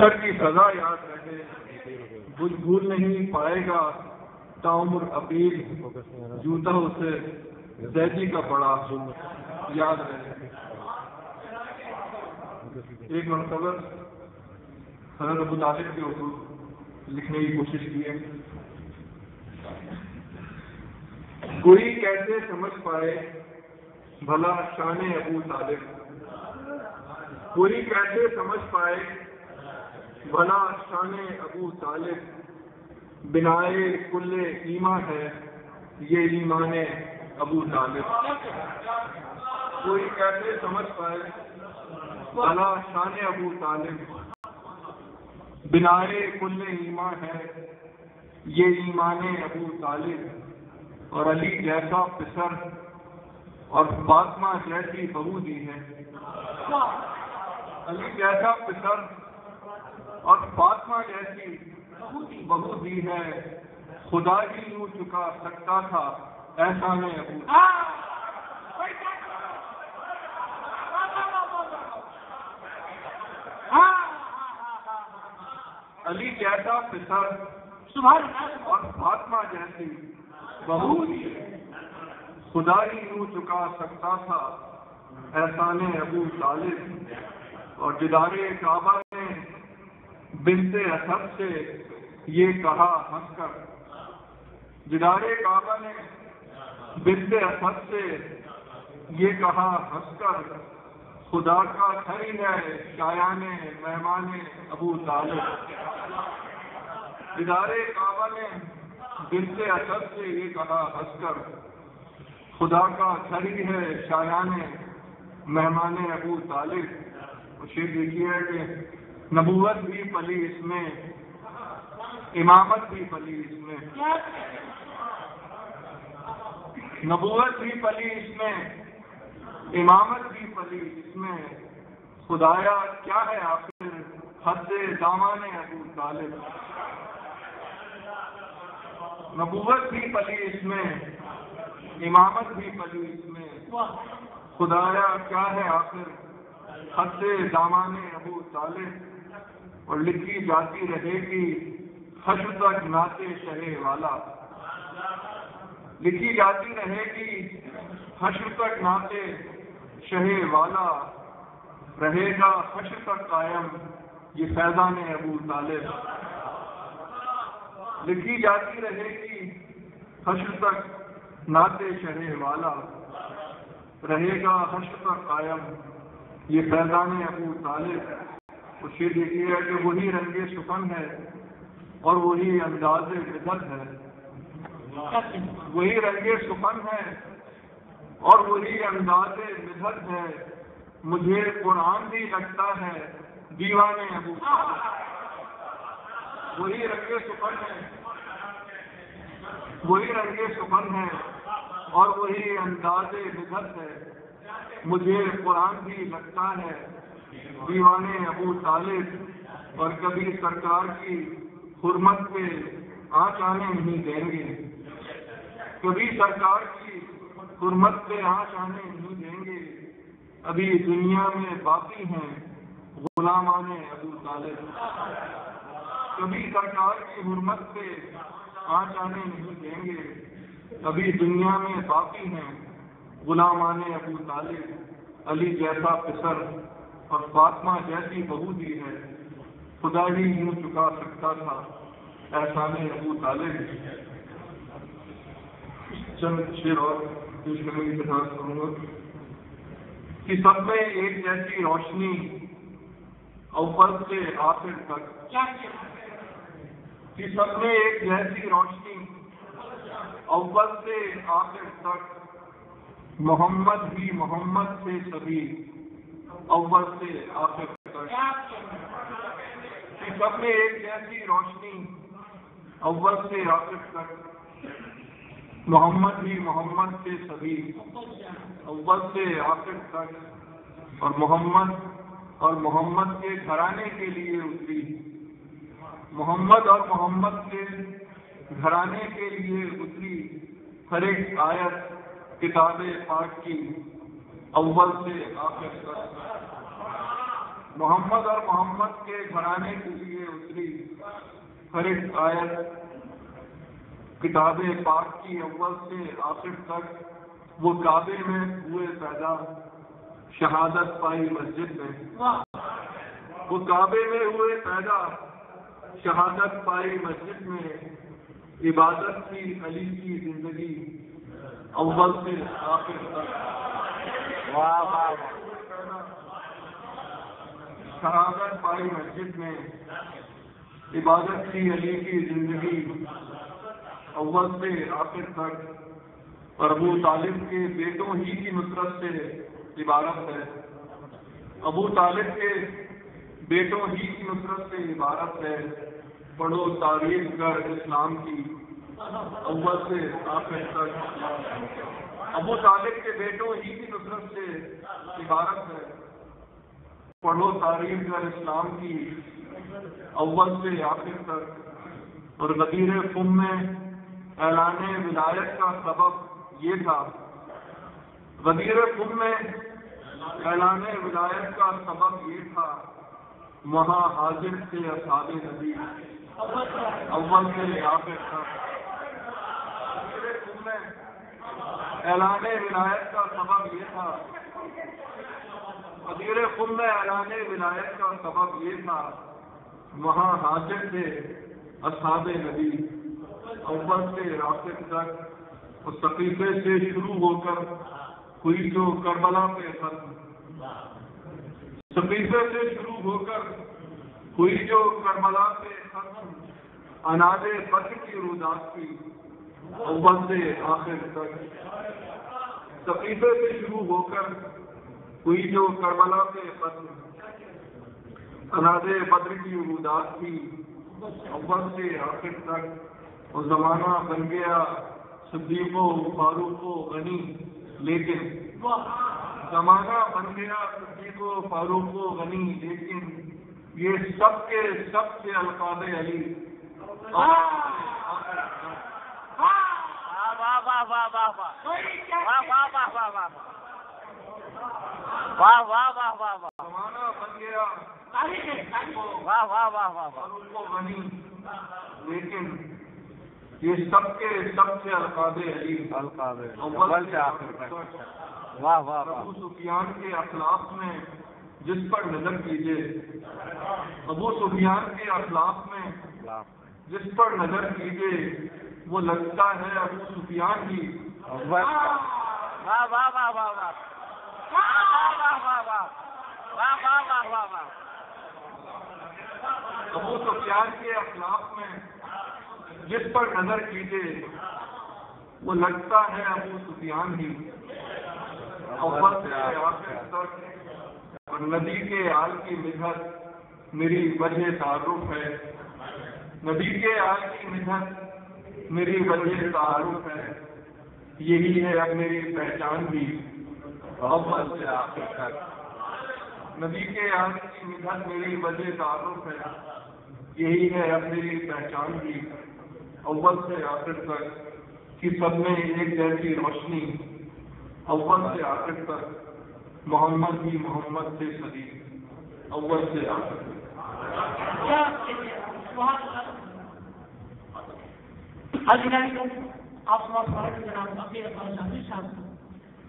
پتھر کی سزا یاد رہے، بھول نہیں پائے گا تعمر اپیل، جوتا اسے زیدی کا پڑا یاد رہے۔ ایک مرتبہ حضرت ابو طالب کے حقوق لکھنے کی کوشش کی ہے۔ کوئی کیسے سمجھ پائے بھلا شان ابو طالب، کوئی کیسے سمجھ پائے بھلا شان ابو طالب، بنائے کل ایمان ہے یہ ایمان ابو طالب۔ کوئی کیسے سمجھ پائے بھلا شان ابو طالب، بنائے کل ایمان ہے یہ ایمان ابو طالب، اور علی جیسا پسر اور فاطمہ جیسی بہو دی ہے، علی جیسا پسر اور فاطمہ جیسی بہو دی ہے، خدا ہی یوں چکا سکتا تھا احسان ابو۔ علی جیسا پسر اور فاطمہ جیسی بہو دی ہے، خدا ہی یوں چکا سکتا تھا احسان ابو طالب۔ اور دیدار کعبہ نے بنت اسد سے یہ کہا ہنس کر، دیدار کعبہ نے بنت اسد سے یہ کہا ہنس کر، خدا کا گھر ہی ہے شایان مہمان ابو طالب۔ دیدار کعبہ نے بنت اسد سے یہ کہا ہنس کر، خدا کا گھر ہی ہے شایان مہمان ابو طالب۔ اور شعر دیکھیے ہے کہ نبوت بھی پلی اس میں، امامت بھی پلی اس میں، نبوت بھی پلی اس میں، امامت بھی پلی اس میں، خدایا کیا ہے آخر حد دامان ابو طالب۔ نبوت بھی پلی اس میں، امامت بھی پلی اس میں، خدایا کیا ہے آخر حد دامان ابو طالب۔ اور لکھی جاتی رہے گی حشر تک نعت شہ والا، لکھی جاتی رہے گی حشر تک نعت شہ والا، رہے گا حشر تک قائم یہ فیضان ابو طالب۔ لکھی جاتی رہے گی حشر تک نعت شہ والا، رہے گا حشر تک قائم یہ فیضان ابو طالب۔ اس یہ دیکھیے ہے کہ وہی رنگ سخن ہے اور وہی انداز بدت ہے، وہی رنگ سخن ہے اور وہی انداز بدت ہے، مجھے قرآن بھی لگتا ہے دیوان ابو طالب۔ وہی رنگ سخن ہے، وہی رنگ سخن ہے اور وہی انداز بدت ہے، مجھے قرآن بھی لگتا ہے دیوان ابو طالب۔ اور کبھی سرکار کی حرمت پہ آنچ آنے نہیں دیں گے، کبھی سرکار کی حرمت پہ آنچ آنے نہیں دیں گے، ابھی دنیا میں باقی ہیں غلامان ابو طالب۔ کبھی سرکار کی حرمت پہ آنچ آنے نہیں دیں گے، ابھی دنیا میں باقی ہیں غلامان ابو طالب۔ علی جیسا پسر اور فاطمہ جیسی بہو دی ہے، خدا ہی یوں چکا سکتا تھا احسان ابو طالب۔ چند شعر اور پیش کرنے کی درخواست کروں گا کہ سب میں ایک جیسی روشنی اول سے آخر تک، کہ سب میں ایک جیسی روشنی اول سے آخر تک، محمد بھی محمد سے سبھی اول سے آخر تک، کہ سب میں ایک جیسی روشنی اول سے آخر تک، محمد بھی محمد سے سبھی اول سے آخر تک، اور محمد کے گھرانے کے لیے اتری، محمد اور محمد کے گھرانے کے لیے اتری ہر ایک آیت کتاب پاک کی اول سے آخر تک۔ محمد اور محمد کے گھرانے کے لیے اتری ہر ایک آیت کتاب پاک کی اول سے آخر تک وہ کعبے میں ہوئے پیدا، شہادت پائی مسجد میں، وہ کعبے میں ہوئے پیدا، شہادت پائی مسجد میں، عبادت کی علی کی زندگی اول سے آخر تک، شہادت پائی مسجد میں، عبادت کی علی کی زندگی اول سے آخر تک، اور ابو طالب کے بیٹوں ہی کی نصرت سے عبارت ہے، ابو طالب کے بیٹوں ہی کی نصرت سے عبارت ہے، پڑھو تاریخ گر اسلام کی اول سے آخر تک، ابو طالب کے بیٹوں ہی کی نصرت سے عبارت ہے، پڑھو تاریخ گر اسلام کی اول سے آخر تک، اور غدیر خم میں اعلان ولایت کا سبب یہ تھا، غدیر خم میں اعلان ولایت کا سبب یہ تھا، وہاں حاضر تھے اصحاب نبی اول سے آخر تک، غدیر خم میں اعلان ولایت کا سبب یہ تھا، غدیر خم میں اعلان ولایت کا سبب یہ تھا، وہاں حاضر تھے اصحاب نبی اول سے آخر تک، اس صفیفے سے شروع ہو کر ہوئی جو کربلا پہ ختم، صفیفے سے شروع ہو کر ہوئی جو کربلا پہ ختم، اناد بدر کی رودات کی اول سے آخر تک، صفیفے سے شروع ہو کر ہوئی جو کربلا پہ ختم، اناد بدر کی رودات کی اول سے آخر تک، اور زمانہ بن گیا صدیق و فاروق و غنی، لیکن زمانہ بن گیا صدیق و فاروق و غنی، لیکن یہ سب کے سب سے القاب علی زمانہ بن گیا فاروق و غنی، لیکن یہ سب کے سب سے القاب علی اول سے آخر تک، ابو سفیان کے اخلاق میں جس پر نظر کیجیے، ابو سفیان کے اخلاق میں جس پر نظر کیجیے وہ لگتا ہے ابو سفیان ہی، ابو سفیان کے اخلاق میں جس پر نظر کیجیے وہ لگتا ہے ابو سفیان ہی اول سے آخر تک، اور نبی کے آل کی مدحت میری وجہ تعارف ہے، نبی کے آل کی مدحت میری وجہ تعارف ہے، یہی ہے اب میری پہچان بھی اول سے آخر تک، نبی کے آل کی مدحت میری وجہ تعارف ہے، یہی ہے اب میری پہچان بھی اول سے آخر تک، کہ سب میں ایک جیسی روشنی اول سے آخر تک، محمد ہی محمد سے صدیق اول سے آخر تک۔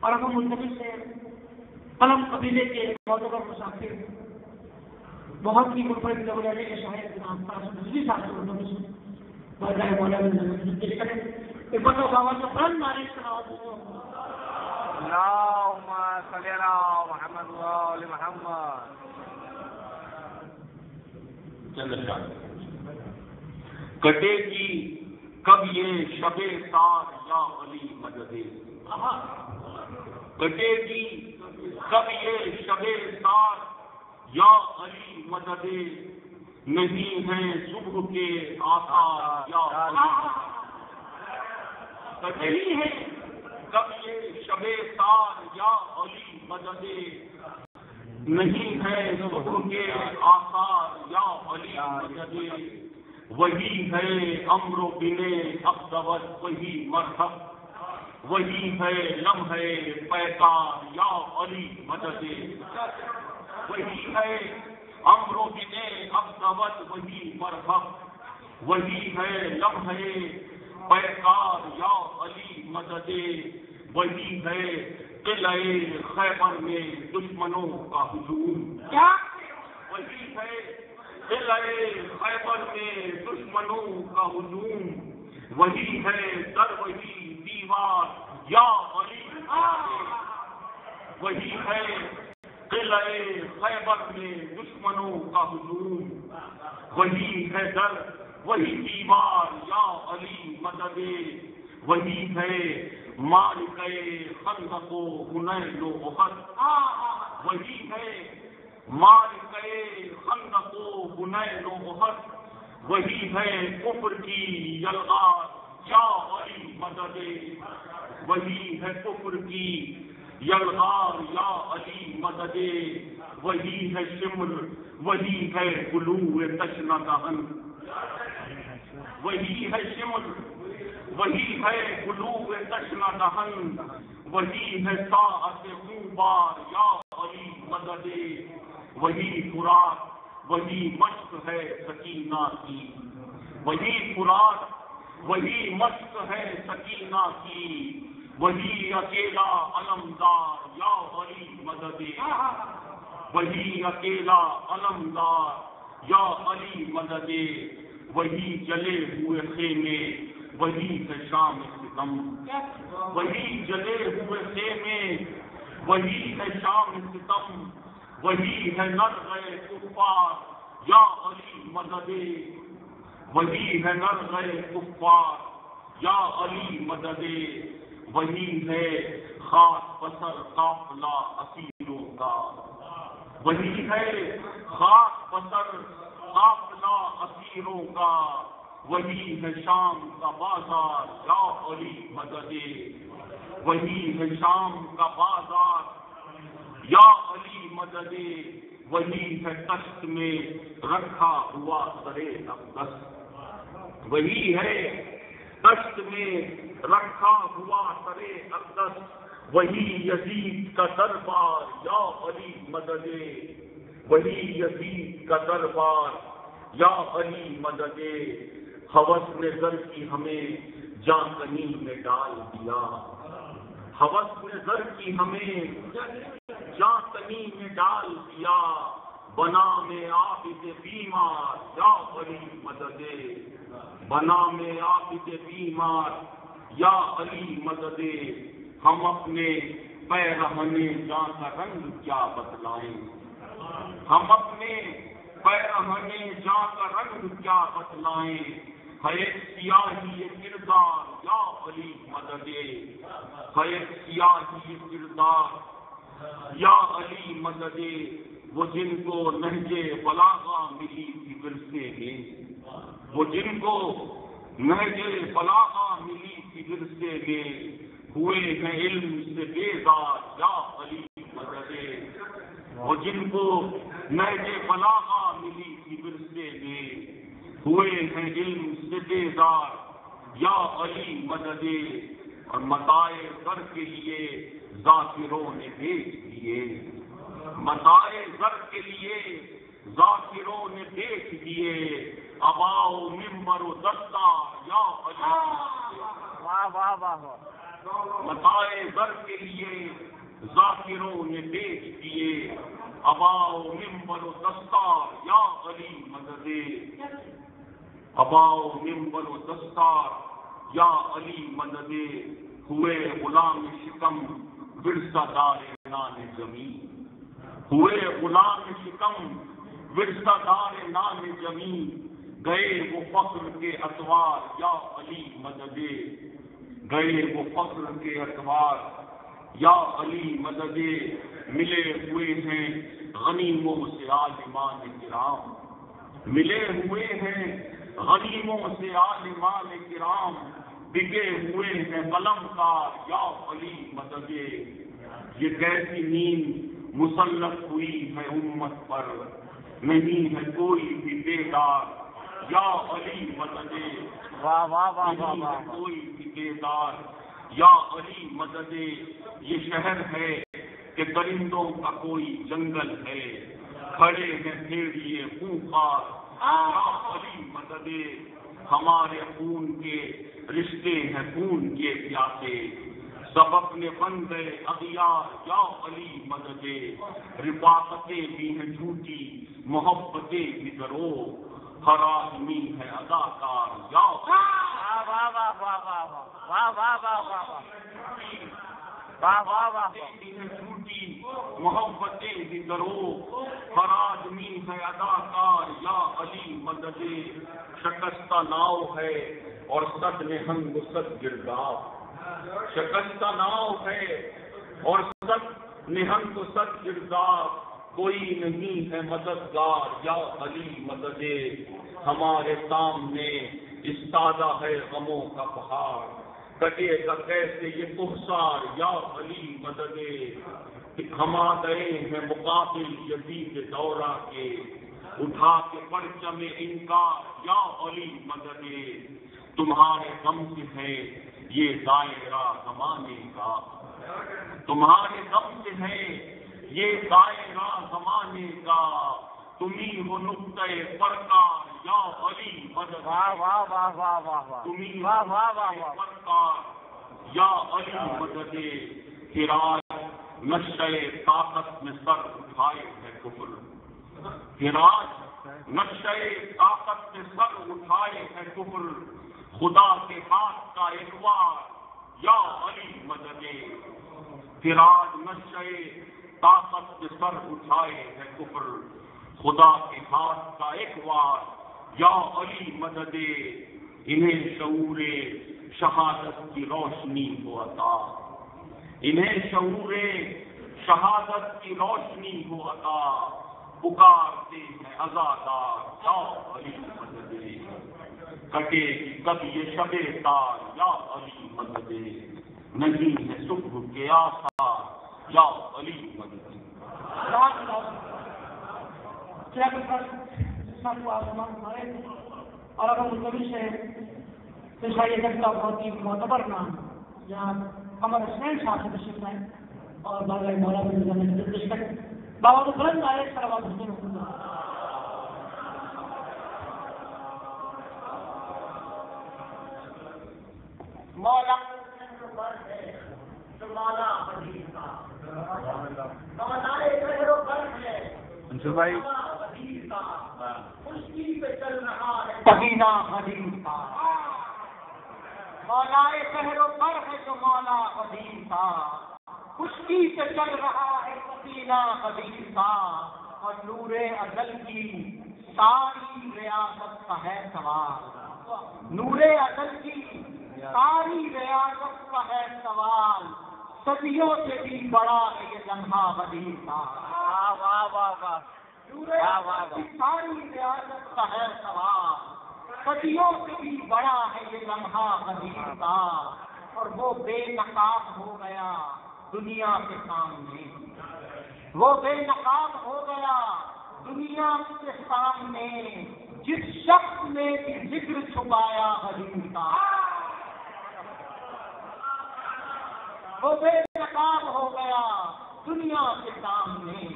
اور ہم منتقل سے قلم قبیلے کے معتبر مسافر بہت ہی منفرد لبنانے کے شاعر جناب قاسم نظری صاحب سے مولانا اللهم صل على محمد وآل محمد۔ کٹے گی کب یہ شب تار یا علی مددے، کٹے گی کب یہ شب تار یا علی مددے، نہیں ہے صبح کے آثار یا علی، کٹے ہے کب یہ شب تار یا علی مددے، نہیں ہے صبح کے آثار یا علی مددے، وہی ہے امر و بنے اقدوت وہی مرحب، وہی ہے لمحے پیکار یا علی مددے، وہی ہے امروں نے ابدوت وہی مرحب، وہی ہے لمحے پیکار یا علی مدد، وہی ہے قلعے خیبر میں دشمنوں کا ہجوم، وہی ہے قلعے خیبر میں دشمنوں کا ہجوم، وہی ہے در وہی دیوار یا علی، وہی ہے قلعے خیبر میں دشمنوں کا ہجوم، وہی ہے در وہی دیوار یا علی مدد، وہی ہے مالکے خندق و حنین و احد، وہی ہے مالکے خندق و حنین و احد، وہی ہے کفر کی یلغار یا علی مدد، وہی ہے کفر کی یلغار یا علی مدد، وہی ہے شمر، وہی ہے غلو تشنہ دہن، وہی ہے شمر، وہی ہے غلو تشنہ دہن، وہی ہے ساعت خوبار یا علی مدد، وہی فرات، وہی مشق ہے سکینہ کی، وہی فرات، وہی مشق ہے سکینہ کی، وہی اکیلا علمدار یا علی مدد، وہی اکیلا علمدار یا علی مدد، وہی جلے ہوئے خیمے، وہی ہے شام ستم، وہی جلے ہوئے خیمے، وہی ہے شام ستم، وہی ہے نرغے کفار یا علی مدد، وہی ہے نرغے کفار یا علی مدد، وہی ہے خاص پسر قافلہ اسیروں کا، وہی ہے خاص پسر قافلہ اسیروں کا، وہی ہے شام کا بازار یا علی مدد، وہی ہے شام کا بازار یا علی مدد، وہی ہے تشت میں رکھا ہوا سرے اقدس، وہی ہے تشت میں رکھا ہوا سرے اقدس، وہی یزید کا دربار یا علی مدد، وہی یزید کا دربار یا علی مدد، ہوس نے زر کی ہمیں جانکنی میں ڈال دیا، ہوس نے زر کی ہمیں جانکنی میں ڈال دیا، بنا میں عابد بیمار یا علی مدد، بنا میں عابد بیمار یا علی مدد، ہم اپنے پیرہن جاں کا رنگ کیا بتلائیں، ہم اپنے پیرہن جاں کا رنگ کیا بتلائیں، ہے سیاہی کردار یا علی مدد، ہے سیاہی کردار یا علی مدد، وہ جن کو نہج بلاغہ ملی تھی ورثے میں، وہ جن کو نہج بلاغہ ملی تھی ورثے میں، ہوئے ہیں علم سے بیدار یا علی مدد، وہ جن کو نہج بلاغہ ملی تھی ورثے میں، ہوئے ہیں علم سے بیدار یا علی مدد، اور متائے زر کے لیے ذاکروں نے بیچ دیے، متائے زر کے لیے ذاکروں نے بیچ دیے، اباؤ ممبر و دستار یا علی، واہ واہ واہ، متائے زر کے لیے ذاکروں نے بیچ دیے، اباؤ ممبر و دستار یا علی مدد، اباؤ ممبر و دستار یا علی مدد، ہوئے غلام شکم ورثہ دار نان زمین، ہوئے غلام شکم ورثہ دار نان زمین، گئے وہ فخر کے اتوار یا علی مدد، گئے وہ فخر کے اتوار یا علی مدد، ملے ہوئے ہیں غنیموں سے عالمان کرام، ملے ہوئے ہیں غنیموں سے عالمان کرام، بگے ہوئے ہیں قلم کار یا علی مدد، یہ کیسی نیند مسلط ہوئی ہے امت پر، نہیں ہے کوئی بھی بیدار یا علی مدد، واہ واہ واہ واہ نہیں ہے واہ، کوئی بھی بیدار یا علی مدد، یہ شہر ہے کہ درندوں کا کوئی جنگل ہے، کھڑے ہیں بھیڑیے خونخوار یا علی مدد ہمارے خون کے رشتے ہیں خون کے پیاسے سبق نے بن گئے اغیار یا علی مدد رفاقتیں بھی ہیں جھوٹی محبتیں بھی درو ہر آدمی ہے اداکار یا واہ واہ واہ واہ واہ واہ واہ واہ واہ واہ واہ جھوٹی محبتیں بھی درو ہر آدمی ہے اداکار یا علی مدد شکستہ ناؤ ہے اور صد نہنگ صد گرداب شکستہ ناؤ ہے اور صد نہنگ صد گرداب کوئی نہیں ہے مددگار یا علی مدد ہمارے سامنے استادہ ہے غموں کا پہاڑ کٹے گا کیسے یہ کہسار یا علی مدد ہمارے ہیں مقابل یزید دورہ کے اٹھا کے پرچم انکار یا علی مدد تمہارے غم سے ہے یہ دائرہ زمانے کا تمہارے غم سے ہے یہ دائرہ زمانے کا تمہیں وہ نقطۂ پرکار یا علی مدد واہ واہ واہ واہ واہ واہ تمہیں واہ واہ واہ واہ پرکار یا علی مدد فراج نشے طاقت میں سر اٹھائے ہے کفر فراج نشے طاقت میں سر اٹھائے ہے کفر خدا کے ہاتھ کا ایک وار یا علی مدد فراج نشے طاقت میں سر اٹھائے ہے کفر خدا کے ہاتھ کا ایک وار یا علی مدد انہیں شعور شہادت کی روشنی ہو عطا انہیں شعور شہادت کی روشنی ہو عطا پکارتے ہیں عزادار یا علی مدد کٹے کب یہ شب تار یا علی مدد نہیں ہے صبح کے آثار یا علی مدد اور اب ہم کبھی سے پیشائی جگہ بہت ہی معتبر نام جہاں قمر حسین صاحب سے تشریف لائے اور باغ مولا بابا کو بلند آئے سر آواز مولا مولا منصور بھائی پہینا حدیث کا مولا شہر و پر ہے جو مولا حدیث کا خشکی سے چل رہا ہے پسینہ حدیث کا اور نور ازل کی ساری ریاست کا ہے سوال نور ازل کی ساری ریاست کا ہے سوال صدیوں سے بھی بڑا ہے یہ لمحہ حدیث کا واہ واہ واہ ساری ریاست کا ہے سوال صدیوں سے بھی بڑا ہے یہ لمحہ حدیث کا اور وہ بے نقاب ہو گیا دنیا کے سامنے وہ بے نقاب ہو گیا دنیا کے سامنے جس شخص نے بھی ذکر چھپایا حدیث کا وہ بے نقاب ہو گیا دنیا کے سامنے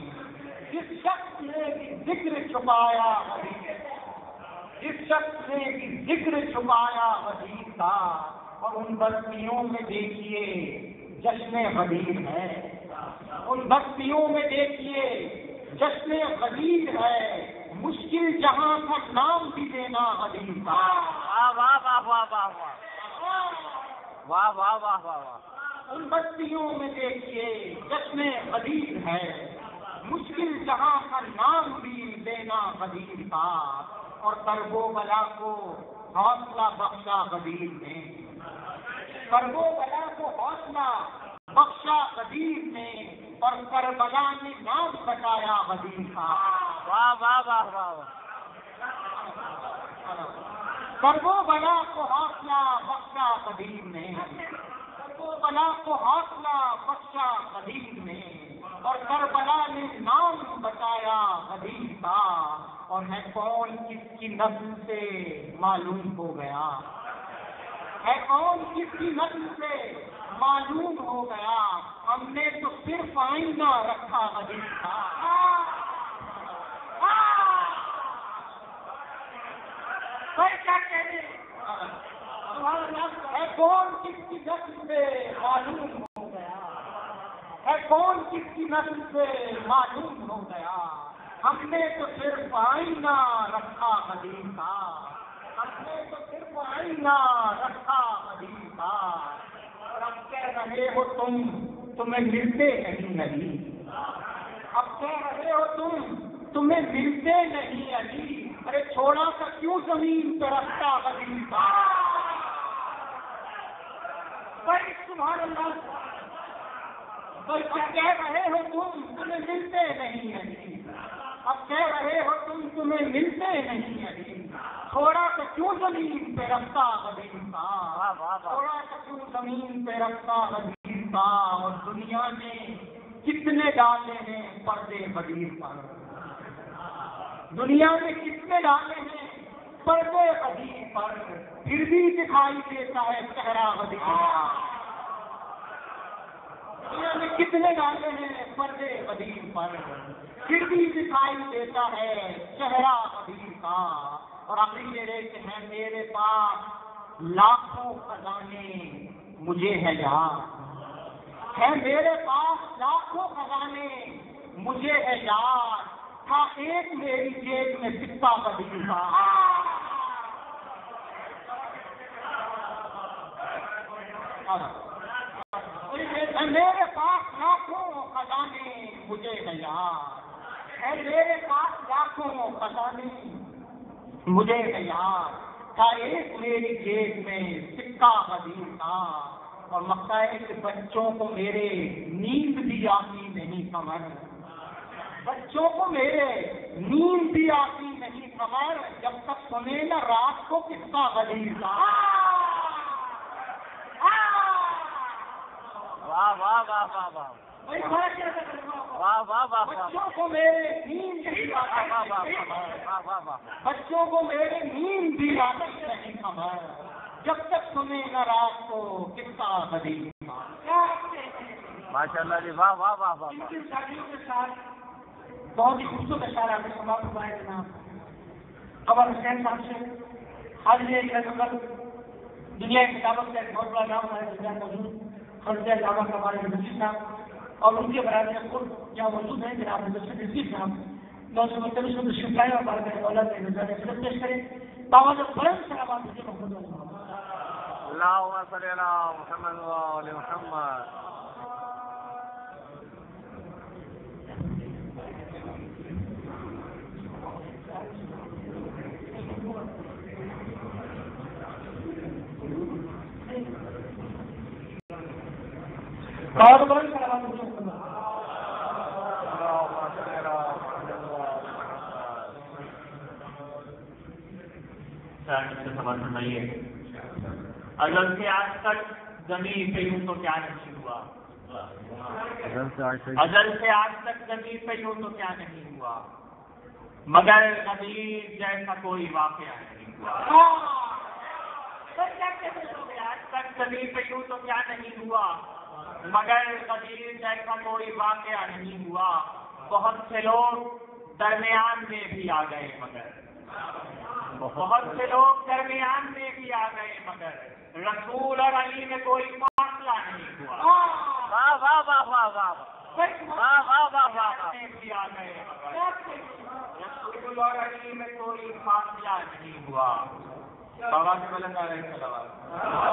جس شخص نے بھی ذکر چھپایا جس شخص نے بھی ذکر چھپایا حدیث کا اور ان بستیوں میں دیکھیے جشن غدیر ہے ان بستیوں میں دیکھیے جشن غدیر ہے مشکل جہاں کا نام بھی دینا حدیث کا واہ واہ واہ واہ واہ واہ واہ واہ واہ ان بستیوں میں دیکھیے جشن غدیر ہے مشکل جہاں کا نام بھی دینا غدیر کا اور کرب و بلا کو حوصلہ بخشا غدیر نے کرب و بلا کو حوصلہ بخشا غدیر نے اور کربلا نے نام بتایا غدیر کا واہ واہ واہ واہ کرب و بلا کو حوصلہ بخشا غدیر نے کرب و بلا کو حوصلہ بخشا غدیر نے اور کربلا نے نام بتایا غدیر کا اور ہے کون کس کی نسل سے معلوم ہو گیا ہے کون کس کی نسل سے معلوم ہو گیا ہم نے تو صرف آئینہ رکھا غدیر کا کیا کہہ رہے ہیں؟ ہے کون کس کی نسل سے معلوم ہو گیا، ہے کون کس کی نسل سے معلوم ہو گیا، ہم نے تو صرف آئینہ رکھا قدیم کا، ہم نے تو صرف آئینہ رکھا قدیم کا، اور اب کہہ رہے ہو تمہیں ملتے نہیں، اب کہہ رہے ہو تمہیں ملتے نہیں علی، ارے چھوڑا سا کیوں زمین پہ رکھتا قدیم کا؟ بھائی سبحان اللہ، بھائی کیا کہہ رہے ہو تمہیں ملتے نہیں علی، اب کہہ رہے ہو تمہیں ملتے نہیں علی، تھوڑا سا کیوں زمین پہ رکھتا قدیم کا، تھوڑا سا کیوں زمین پہ رکھتا قدیم کا، اور دنیا میں کتنے ڈالے ہیں پردے قدیم پر، دنیا میں کتنے ڈالے ہیں پردے قدیم پر، پھر بھی دکھائی دیتا ہے چہرہ قدیم کا، دنیا میں کتنے ڈالے ہیں پردے قدیم پر، پھر بھی دکھائی دیتا ہے چہرہ قدیم کا، اور آخری میرے کہ ہے میرے پاس لاکھوں خزانے مجھے ہے یاد، ہے میرے پاس لاکھوں خزانے مجھے ہے یاد، تھا ایک میری جیب میں سکہ قدیم کا، میرے پاس لاکھوں خزانے مجھے ہے یاد، ہے میرے پاس لاکھوں خزانے مجھے ہے یاد، تھا ایک میری جیب میں سکہ قدیم کا، اور مکہ ہے کہ بچوں کو میرے نیند بھی آتی نہیں قمر، بچوں کو میرے نیند بھی آتی نہیں قمر، جب تک سنے نہ رات کو کس کا قدیم کا، واہ واہ واہ واہ واہ واہ واہ واہ، بچوں کو میرے نیند بھی آتی نہیں، بچوں کو میرے نیند بھی آتی نہیں خبر، جب تک سنے نہ رات کو کس کا قدیم کا، ماشاء اللہ جی، واہ واہ واہ واہ، ان کی شادیوں کے ساتھ بہت ہی خوبصورت اشعار آپ نے سماعت فرمائے جناب قمر حسین صاحب سے، حاضر ایک دنیا کی کتابت کا ایک بہت بڑا نام ہے موجود خرچہ علامہ ہمارے نظیر صاحب، اور ان کے برادر خود یہاں موجود ہیں جناب نظیر صاحب، میں اس کو مطلب شکایت اور بار میں اولاد کے نظر صرف پیش کریں باوجہ بلند سلامات مجھے محمد اللہم صلی علی محمد و آل محمد۔ اور بلند سلامات مجھے محمد۔ سے سوال فرمائیے، ازل سے آج تک زمین پہ یوں تو کیا نہیں ہوا، ازل سے آج تک زمین پہ یوں تو کیا نہیں ہوا، مگر قدیر جیسا کوئی واقعہ نہیں ہوا، آج تک زمین پہ یوں تو کیا نہیں ہوا، مگر قدیر جیسا کوئی واقعہ نہیں ہوا، بہت سے لوگ درمیان میں بھی آ گئے مگر، بہت سے لوگ درمیان میں بھی آ گئے مگر رسول اور علی میں کوئی فاصلہ نہیں ہوا، واہ واہ واہ واہ واہ واہ واہ واہ واہ، بھی آ گئے مگر رسول اور علی میں کوئی فاصلہ نہیں ہوا، بابا سے بلند علیہ السلام،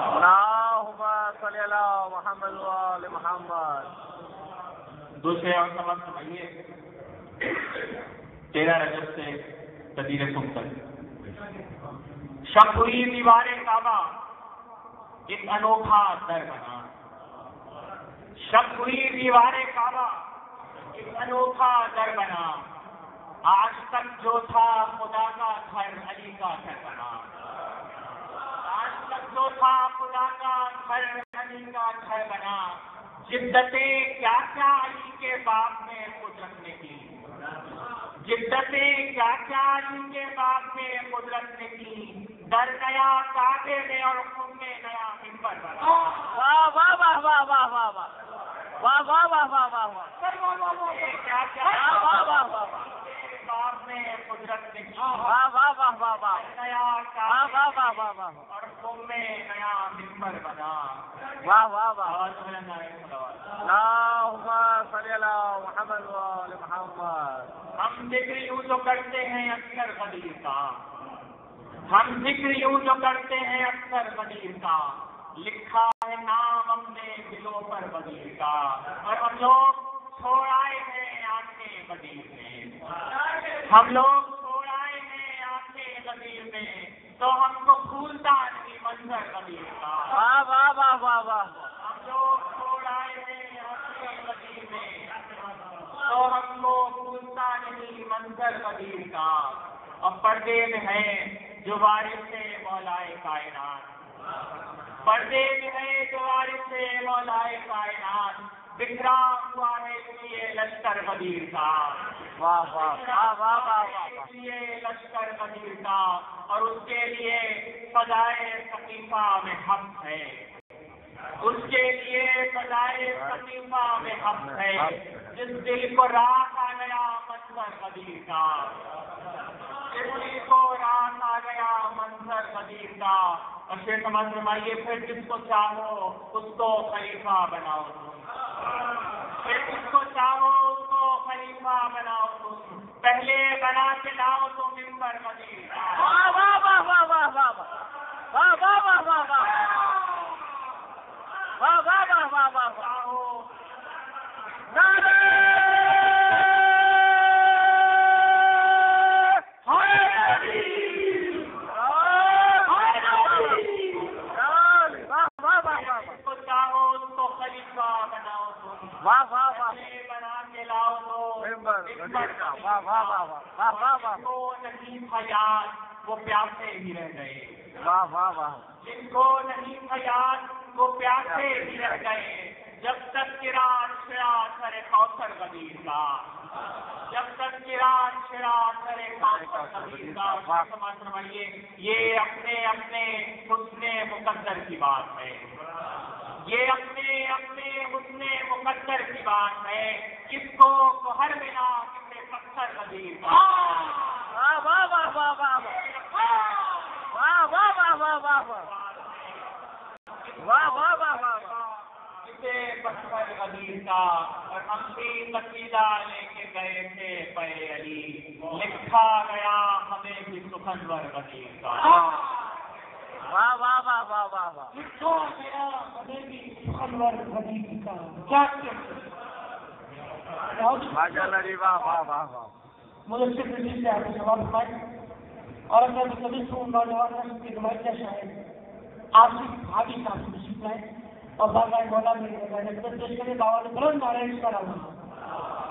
اللہم صلی علی محمد و آل محمد۔ دوسرے اور سبق سمجھیے، 13 رجب سے تدبیر صبح تک شب ہوئی دیوار کعبہ ایک انوکھا در بنا، شب ہوئی دیوار کعبہ ایک انوکھا در بنا، آج تک جو تھا خدا کا گھر علی کا گھر بنا، آج تک جو تھا خدا کا گھر علی کا گھر بنا، جدتیں کیا کیا علی کے باپ میں قدرت نے کی، جدتیں کیا کیا علی کے باپ میں قدرت نے کی، در نیا کعبے میں اور خود میں نیا منبر بنا، واہ واہ واہ واہ واہ واہ واہ واہ واہ واہ واہ واہ واہ، کیا کیا واہ واہ واہ واہ، باپ میں قدرت نے واہ واہ واہ واہ واہ نیا واہ واہ واہ واہ واہ اور تم میں نیا ممبر بنا. واہ واہ واہ آواز میں نئے خداوند. اللہم صلی علی محمد و آل محمد. ہم ذکر یوں تو کرتے ہیں اکثر قدیر کا، ہم ذکر یوں تو کرتے ہیں اکثر قدیر کا، لکھا ہے نام ہم نے دلوں پر قدیر کا، اور ہم لوگ چھوڑ آئے ہیں آنکھیں قدیر میں، ہم لوگ چھوڑ آئے ہیں آنکھیں قدیر میں، تو ہم کو بھولتا نہیں منظر قدیر کا. واہ واہ واہ واہ واہ ہم لوگ چھوڑ آئے ہیں آنکھیں قدیر میں، تو ہم کو بھولتا نہیں منظر قدیر کا. اور پردے میں ہے جو وارث ہے مولائے کائنات، پردے میں ہے جو وارث ہے مولائے کائنات، بکھرا ہوا ہے یہ لشکر قدیر کا، واہ واہ واہ واہ واہ یہ لشکر قدیر کا. اور اس کے لیے فضائے صحیفہ میں حق ہے، اس کے لیے فضائے صحیفہ میں حق ہے، جس دل کو راہ آ گیا منظر قدیر کا، جس دل کو راہ آ گیا منظر قدیر کا. اور پھر سمجھ فرمائیے پھر جس کو چاہو اس کو خلیفہ بناؤ تم، پھر جس کو چاہو اس کو خلیفہ بناؤ تم، پہلے بنا کے لاؤ تو ممبر قدیر کا. واہ واہ واہ واہ واہ واہ واہ واہ واہ واہ واہ واہ واہ واہ واہ واہ چاہو جس کو چاہو اس کو خلیفہ بناؤ تم، واہ واہ واہ پہلے بنا کے لاؤ تو ممبر واہ واہ واہ واہ واہ واہ کو نہیں حیات وہ پیاسے ہی رہ گئے، واہ واہ واہ جن کو نہیں حیات وہ پیاسے ہی رہ گئے. جب تک چراغ چھڑا کرے کوثر قدیر کا، جب تک چراغ چھڑا کرے کوثر قدیر کا. سمجھ فرمائیے یہ اپنے اپنے حسن مقدر کی بات ہے، یہ اپنے اپنے حسن مقدر کی بات ہے. کس کو ہر بنا کسے پتھر قدیر کا. واہ واہ واہ واہ واہ واہ واہ واہ واہ واہ واہ واہ واہ واہ کسے پتھر قدیر کا. اور ہم بھی قصیدہ لے کے گئے تھے پے علی، لکھا گیا ہمیں بھی سخنور قدیر کا. واہ واہ واہ واہ واہ واہ لکھا گیا ہمیں بھی سخنور قدیر کا. کیا ماشاء اللہ جی واہ واہ واہ واہ. مجھے صرف سے آپ نے جواب پائے اور اگر کبھی سن نوجوان کی روایت کا شاید آپ سے بھابھی صاحب سے تشریف لائے اور بابا مولا میرے پیش کرے باوال بلند نعرہ سلام.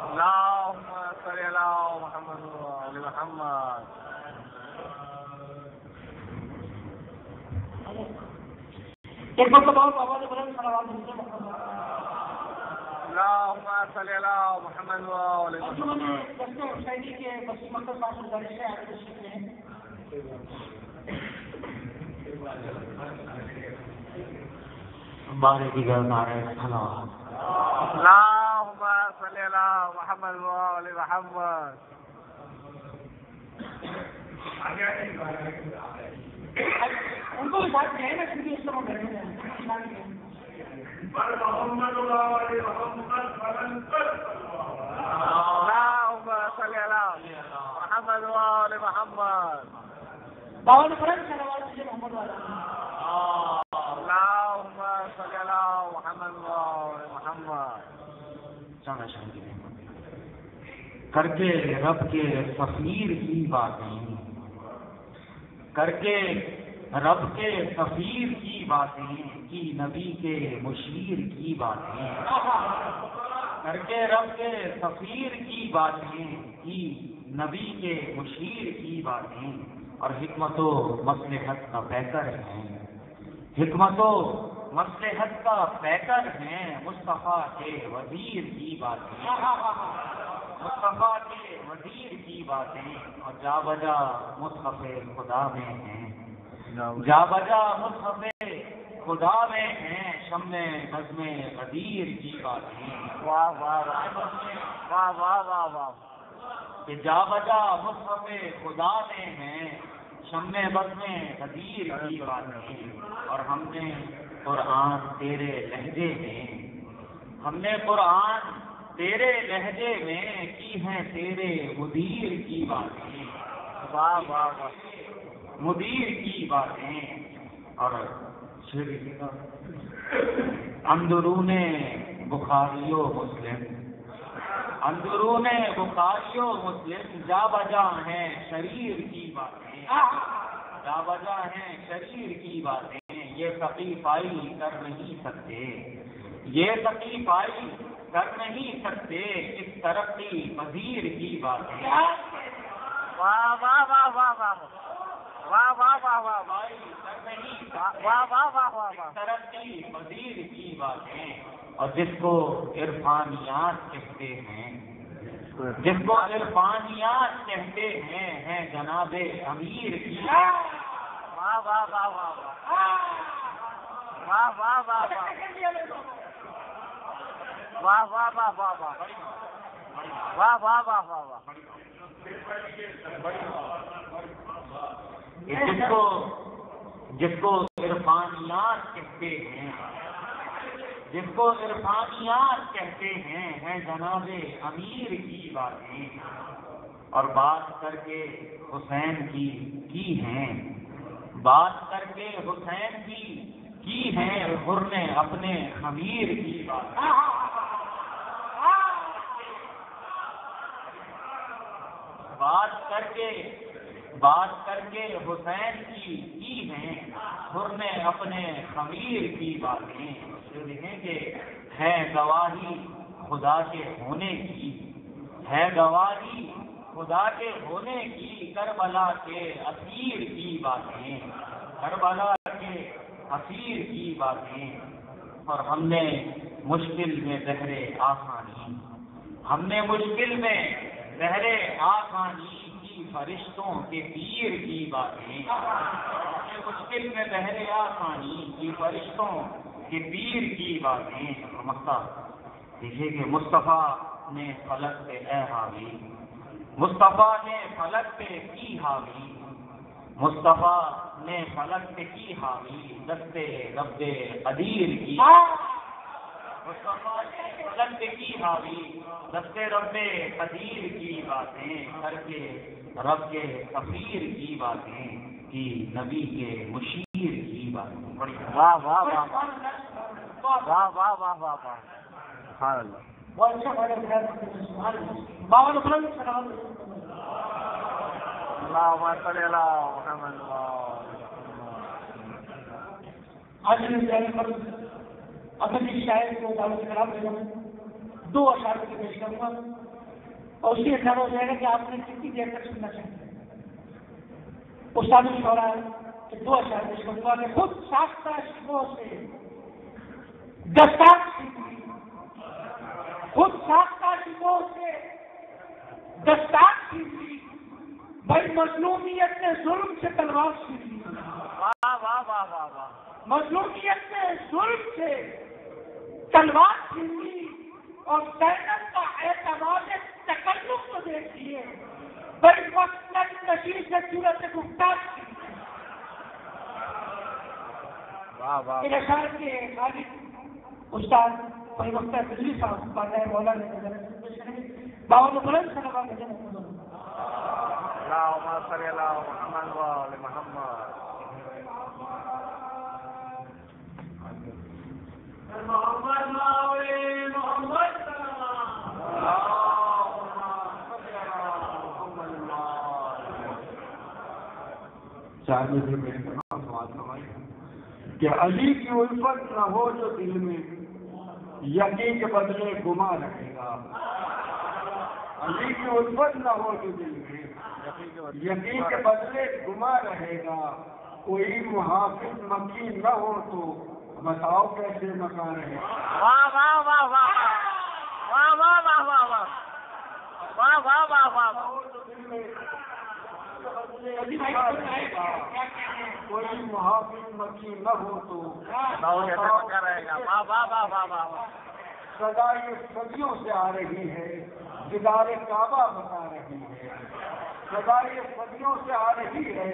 اللہم صلی علی محمد و آل محمد. ایک بار تو باوال بلند سلام دیجیے. اللہم صلی علی محمد و آل اور جو میں نے دستے شاعری کے مسیح مقدس صاحب سے درج ہے آگے تشریف لیں. بارے دیگر نعرہ سلام. اللہم صلی علی محمد و آل محمد. ان کو بات کہیں نا کسی اس طرح بیٹھے ہیں اللہم صلی علی محمد و آل محمد. باوال بلند سلام دیجیے محمد والا. اللہم صلی علی محمد و آل محمد. کر کے رب کے سفیر کی باتیں، کر کے رب کے سفیر کی باتیں، کی نبی کے مشیر کی باتیں، کر کے رب کے سفیر کی باتیں، کی نبی کے مشیر کی باتیں، اور حکمت و مصلحت کا پیکر ہیں، حکمت و مصلحت کا پیکر ہیں مصطفیٰ کے وزیر کی باتیں، مصطفیٰ کے وزیر کی باتیں. اور جا بجا مصحف خدا میں ہیں، جا بجا مصحف خدا میں ہیں، شمع بزم غدیر کی باتیں. واہ واہ واہ واہ واہ واہ واہ. کہ جا بجا مصحف خدا میں ہیں شمع بزم غدیر کی باتیں، اور ہم نے قرآن تیرے لہجے میں، ہم نے قرآن تیرے لہجے میں کی ہیں تیرے مدیر کی باتیں، واہ واہ واہ، مدیر کی باتیں۔ اور اندرون بخاری و مسلم، اندرون بخاری و مسلم جا بجا ہیں شریر کی باتیں، جا بجا ہیں شریر کی باتیں، یہ تقیفائی کر نہیں سکتے، یہ تقیفائی کر نہیں سکتے اس ترقی پذیر کی باتیں۔ واہ واہ واہ واہ واہ واہ واہ واہ واہ واہ واہ واہ واہ، ترقی پذیر کی باتیں۔ اور جس کو عرفانیات کہتے ہیں، جس کو عرفانیات کہتے ہیں جناب امیر کی، واہ واہ واہ واہ واہ واہ واہ واہ واہ واہ واہ واہ واہ واہ واہ واہ واہ، جس کو عرفانیات کہتے ہیں، جس کو عرفانیات کہتے ہیں جناب امیر کی باتیں، اور بات کر کے حسین کی ہیں، بات کر کے حسین کی ہیں حر نے اپنے خمیر کی باتیں، بات کر کے حسین کی ہیں حر نے اپنے خمیر کی باتیں۔ جو لکھیں کہ ہے گواہی خدا کے ہونے کی، ہے گواہی خدا کے ہونے کی کربلا کے اسیر کی باتیں، کربلا کے اسیر کی باتیں۔ اور ہم نے مشکل میں بہرے آسانی، ہم نے مشکل میں بہرے آسانی کی فرشتوں کے پیر کی باتیں، ہم نے مشکل میں بہرے آسانی کی فرشتوں کے پیر کی باتیں۔ دیکھیے کہ مصطفیٰ نے فلک پہ اے حاوی، مصطفیٰ نے فلک پہ کی حاوی، مصطفیٰ نے فلک پہ کی حاوی دستے رب قدیر کی، مصطفیٰ نے فلک پہ کی حاوی دستے رب قدیر کی باتیں، کر کے رب کے سفیر کی باتیں، کی نبی کے مشیر کی باتیں۔ واہ واہ واہ واہ واہ واہ واہ واہ، سبحان اللہ۔ اللہم صلی علی محمد۔ آج اگر اس شاعر کو دعوت خراب دے گا، دو اشعار کو پیش کروں گا اور اسی اندازہ ہو جائے گا کہ آپ نے کتنی دیر تک سننا چاہیے۔ استاد نے ہو رہا ہے کہ دو اشعار پیش کروں گا کہ خود ساختہ شبوں سے دستار سیکھی، خود ساختہ شبوں سے دستار سیکھی، بھائی مظلومیت نے ظلم سے تلوار سیکھی، واہ واہ واہ واہ واہ، مظلومیت نے ظلم سے تلوار سیکھی، اور زینب کا اعتماد تکلف کو دیکھیے، بڑی وقت نشیر سے صورت گفتار کی۔ واہ واہ، اشعار کے خالق استاد بھائی وقت بجلی صاحب پاتا مولانا باون بلند صاحب کا جنم۔ اللہم صلی علی محمد و آل محمد۔ محمد ماوے محمد چاہیے تھے میرے تمام سوال سمجھ کہ علی کی الفت نہ ہو جو دل میں یقین کے بدلے گما رہے گا، علی کی الفت نہ ہو جو دل میں یقین کے بدلے گما رہے گا، کوئی محافظ مکین نہ ہو تو بتاؤ کیسے مکا رہے گا۔ واہ واہ واہ واہ واہ واہ واہ واہ واہ واہ واہ واہ واہ واہ، کوئی محافظ مکین نہ ہو تو بتاؤ کیسے مکا رہے گا۔ واہ واہ واہ واہ واہ واہ، صدا یہ صدیوں سے آ رہی ہے، دیدار کعبہ بتا رہی ہے، صدا یہ صدیوں سے آ رہی ہے،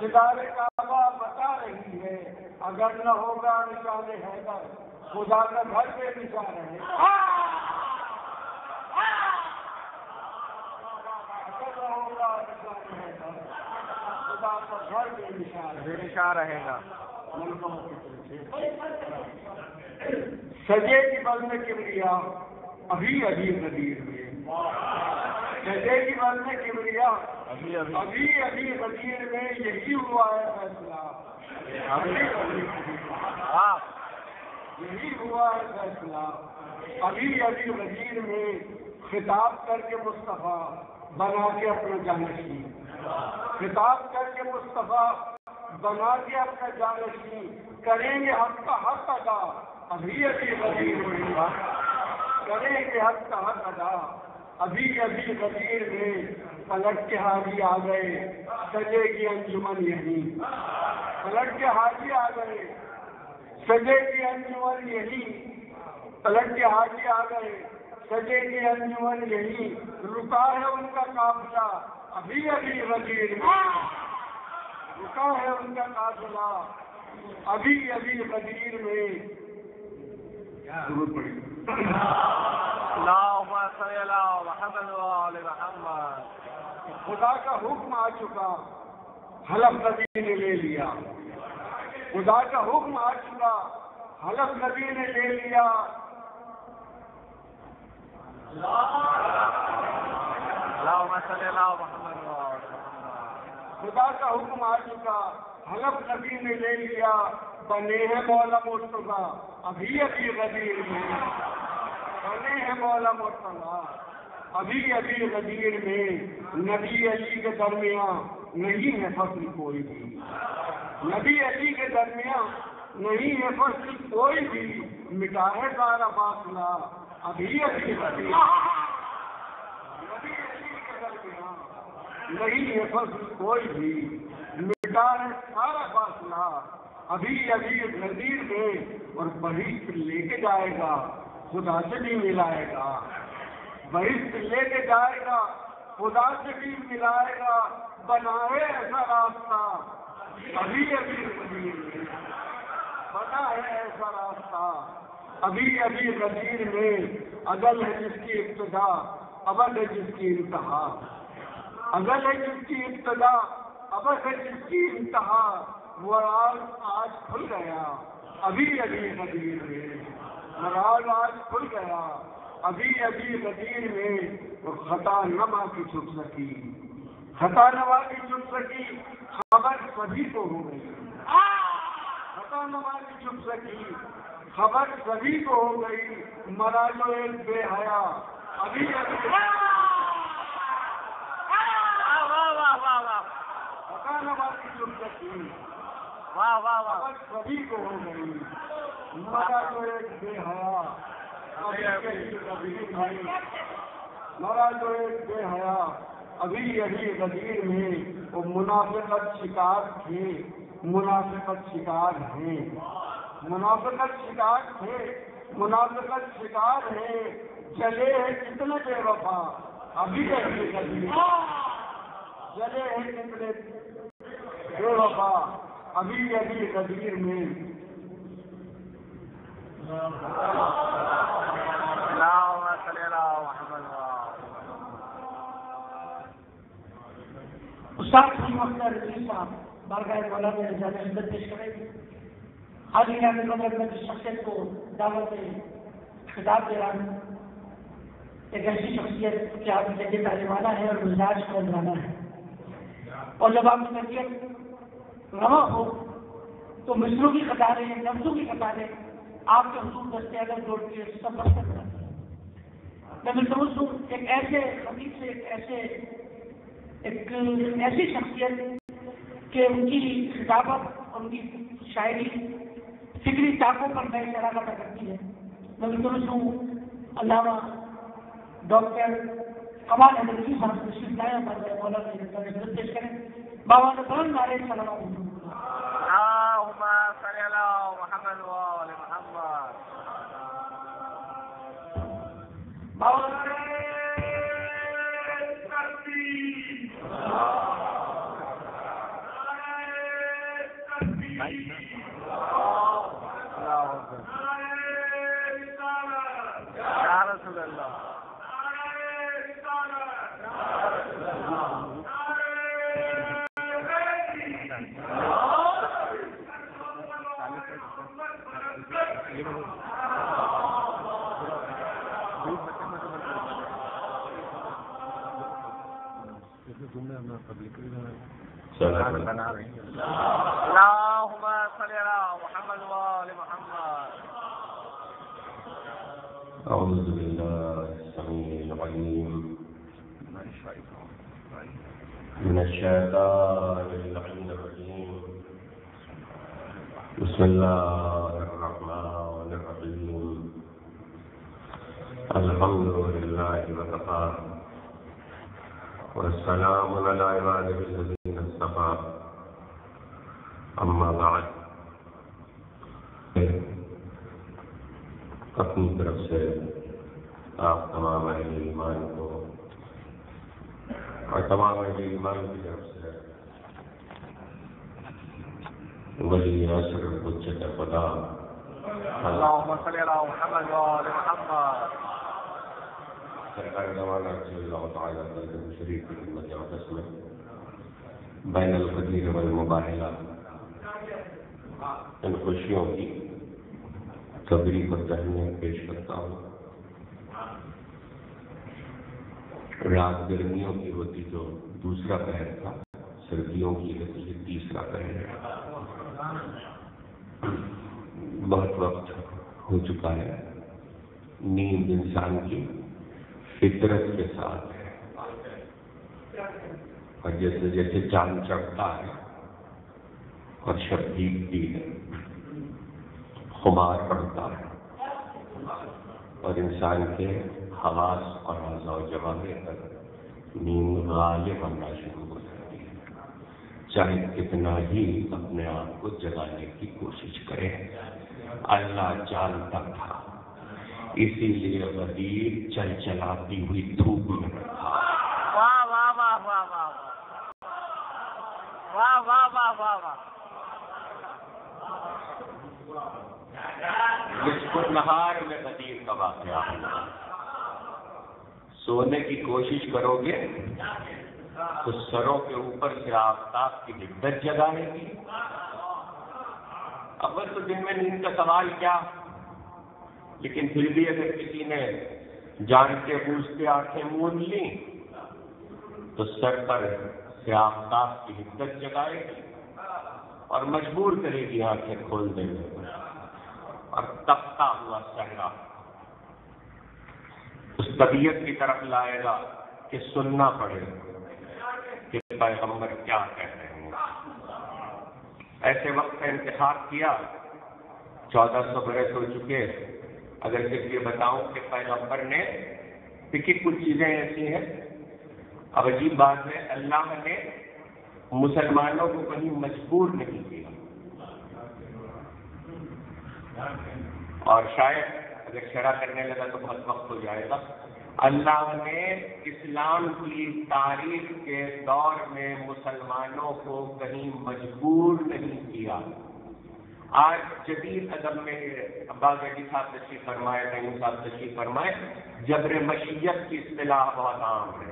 دیدار کعبہ بتا رہی ہے، اگر نہ ہوگا نشان حیدر خدا کا گھر پہ نشان رہے گا، اگر نہ ہوگا نشان حیدر خدا کا گھر پہ نشان رہے گا۔ سجے کی بل میں کبریا ابھی ابھی غدیر میں، سجے کی بل میں کبریا ابھی ابھی غدیر میں، یہی ہوا ہے فیصلہ، یہی ہوا ہے فیصلہ، ابھی ابھی غدیر میں، خطاب کر کے مصطفیٰ بنا کے اپنا جانشین، خطاب کر کے مصطفیٰ بنا کے اپنا جانشین، کریں گے حق کا حق ادا، ابھی ابھی غدیر میں، کریں گے حق کا حق ادا، ابھی ابھی غدیر میں، پلٹ کے حاجی آ گئے، سجے کی انجمن یہی، پلٹ کے حاجی آ گئے، سجے کی انجمن یہی، پلٹ کے حاجی آ گئے، سجے کی انجمن یہی، رکا ہے ان کا قافلہ ابھی ابھی غدیر میں، رکا ہے ان کا قافلہ ابھی ابھی غدیر میں۔ ضرور پڑی اللہم صلی اللہ محمد وآل محمد۔ خدا کا حکم آ چکا، حلف نبی نے لے لیا، خدا کا حکم آ چکا، حلف نبی نے لے لیا، اللہم صلی اللہ محمد وآل محمد۔ خدا کا حکم آ چکا، حلف نبی نے لے لیا، بنے ہیں مولا مرتضیٰ ابھی ابھی غدیر میں، بنے ہیں مولا مرتضیٰ ابھی ابھی غدیر میں، نبی علی کے درمیان نہیں ہے فصل کوئی بھی، نبی علی کے درمیان نہیں ہے فصل کوئی بھی، مٹا ہے سارا فاصلہ ابھی ابھی غدیر، نبی علی کے درمیان نہیں ہے فصل کوئی بھی، مٹا ہے سارا فاصلہ ابھی ابھی غدیر میں، اور بہشت لے کے جائے گا خدا سے بھی ملائے گا، بہشت لے کے جائے گا خدا سے بھی ملائے گا، بنائے ایسا راستہ ابھی ابھی غدیر میں، بنا ہے ایسا راستہ ابھی ابھی غدیر میں، اگل ہے جس کی ابتدا ابد ہے جس کی انتہا، اگل ہے جس کی ابتدا ابد ہے جس کی انتہا، وہ راز آج کھل گیا ابھی ابھی غدیر میں، راز آج کھل گیا ابھی ابھی غدیر میں، اور خطا نما کی چھپ سکی، خطا نما کی چھپ سکی، خبر سبھی کو ہو گئی، خطا نما کی چھپ سکی، خبر سبھی کو ہو گئی، مرا جو ایک بے حیا ابھی ابھی، خطا نما کی چھپ سکی، واہ واہ واہ، خبر سبھی کو ہو گئی، مرا جو ایک بے حیا مرا جو ایک بے حیا ابھی ابھی غدیر میں، وہ منافقت شکار تھے، منافقت شکار ہیں، منافقت شکار تھے، منافقت شکار ہیں، چلے ہیں کتنے بے وفا ابھی ابھی غدیر، چلے ہیں کتنے بے وفا ابھی ابھی غدیر میں۔ اللہم صلی اللہ محمد وآل استاد کی مختار رضی صاحب بارگاہ مولانا میں رضا خدمت پیش کریں گے۔ حاضرین مدد میں جس شخصیت کو دعوت خطاب دے رہا ہوں، ایک ایسی شخصیت کہ آپ کی جگہ تعلیمانہ ہے اور مزاج کو اندرانا ہے، اور جب آپ کی طبیعت رواں ہو تو مصروں کی قطاریں، لفظوں کی قطاریں آپ کے حضور دستے اگر جوڑ کے سب بس کرتا ہے۔ میں سمجھتا ہوں ایک ایسے خطیب سے ایک ایسی شخصیت کہ ان کی خطابت اور ان کی شاعری فکری طاقتوں پر میں شرح پیدا کرتی ہے۔ میں سمجھتا ہوں علامہ ڈاکٹر کمال احمد علی صاحب تشریف لائے ہمارے مولانا خدمت پیش کریں۔ بابا نے بلند نعرے سلام علیکم۔ اللہم صلی اللہ محمد وآل محمد۔ رسول اللہ اللهم صل على محمد وآل محمد. أعوذ بالله السميع العليم من الشيطان اللعين الرجيم. بسم الله الرحمن الرحيم. الحمد لله وكفى والسلام على عباده الذين اصطفى. اما بعد، اپنی طرف سے آپ تمام اہل ایمان کو اور تمام اہل ایمان کی طرف سے ولی ناصر حجت خدا اللهم صل على محمد وآل محمد. سرکار زمانہ رضی اللہ تعالیٰ عنہ شریف کی خدمت اقدس میں بین القدیر والمباہلہ ان خوشیوں کی تبریک اور تہنیت پیش کرتا ہوں. رات گرمیوں کی ہوتی تو دوسرا پہر تھا، سردیوں کی ہوتی یہ تیسرا پہر ہے. بہت وقت ہو چکا ہے. نیند انسان کی فطرت کے ساتھ ہے، اور جیسے جیسے چاند چڑھتا ہے اور شب بھیگتی ہے، خمار پڑتا ہے اور انسان کے حواس اور اعضاء و جوارح پر نیند غالب ہونا شروع ہو جاتی ہے، چاہے کتنا ہی اپنے آپ کو جگانے کی کوشش کرے. اللہ جانتا تھا، اسی لیے غدیر چل چلاتی ہوئی دھوپ میں رکھا. واہ واہ واہ واہ واہ واہ واہ واہ واہ واہ. اس کو نہار میں غدیر کا واقعہ ہے. سونے کی کوشش کرو گے تو سروں کے اوپر سے آفتاب کی حدت جگانے کی. اول تو دن میں نیند کا سوال کیا، لیکن پھر بھی اگر کسی نے جان کے بوجھتے آنکھیں موند لی تو سر پر سے آفتاب کی حدت جگائے گی اور مجبور کرے گی آنکھیں کھول دینے پر، اور تپتا ہوا صحرا اس طبیعت کی طرف لائے گا کہ سننا پڑے کہ پیغمبر کیا کہہ رہے ہیں. ایسے وقت کا انتخاب کیا. 1400 برس ہو چکے. اگر صرف یہ بتاؤں کہ پیغمبر نے دیکھیے کچھ چیزیں ایسی ہیں، اب عجیب بات ہے، اللہ نے مسلمانوں کو کہیں مجبور نہیں کیا. اور شاید اگر شرح کرنے لگا تو بہت وقت ہو جائے گا. اللہ نے اسلام کی تاریخ کے دور میں مسلمانوں کو کہیں مجبور نہیں کیا. آج جدید ادب میں عباس ریڈی صاحب تشریف فرمائے، قیوم صاحب تشریف فرمائے، جبر مشیت کی اصطلاح بہت عام ہے.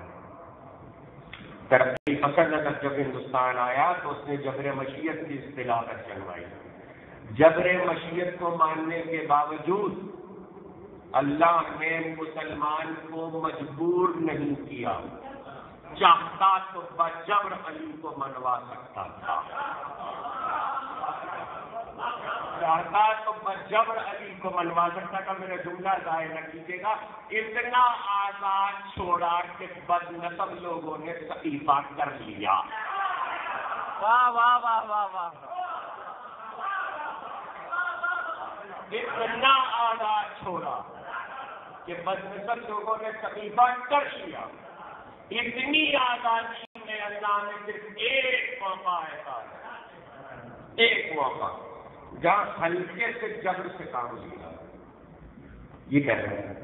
ترقی پسند ادب جب ہندوستان آیا تو اس نے جبر مشیت کی اصطلاح پر چلوائی. جبر مشیت کو ماننے کے باوجود اللہ نے مسلمان کو مجبور نہیں کیا. چاہتا تو بجبر علی کو منوا سکتا تھا، چاہتا تو بجبر علی کو منوا سکتا تھا. میرا جملہ ضائع نہ کیجیے گا. اتنا آزاد چھوڑا کہ بد نسب لوگوں نے صحیفہ کر لیا. واہ واہ واہ واہ واہ. اتنا آزاد چھوڑا کہ بد نسب لوگوں نے صحیفہ کر لیا. اتنی آزادی میں اللہ نے صرف ایک موقع ایسا ہے، ایک موقع جہاں ہلکے سے جبر سے کام لیا. یہ کہہ رہے ہیں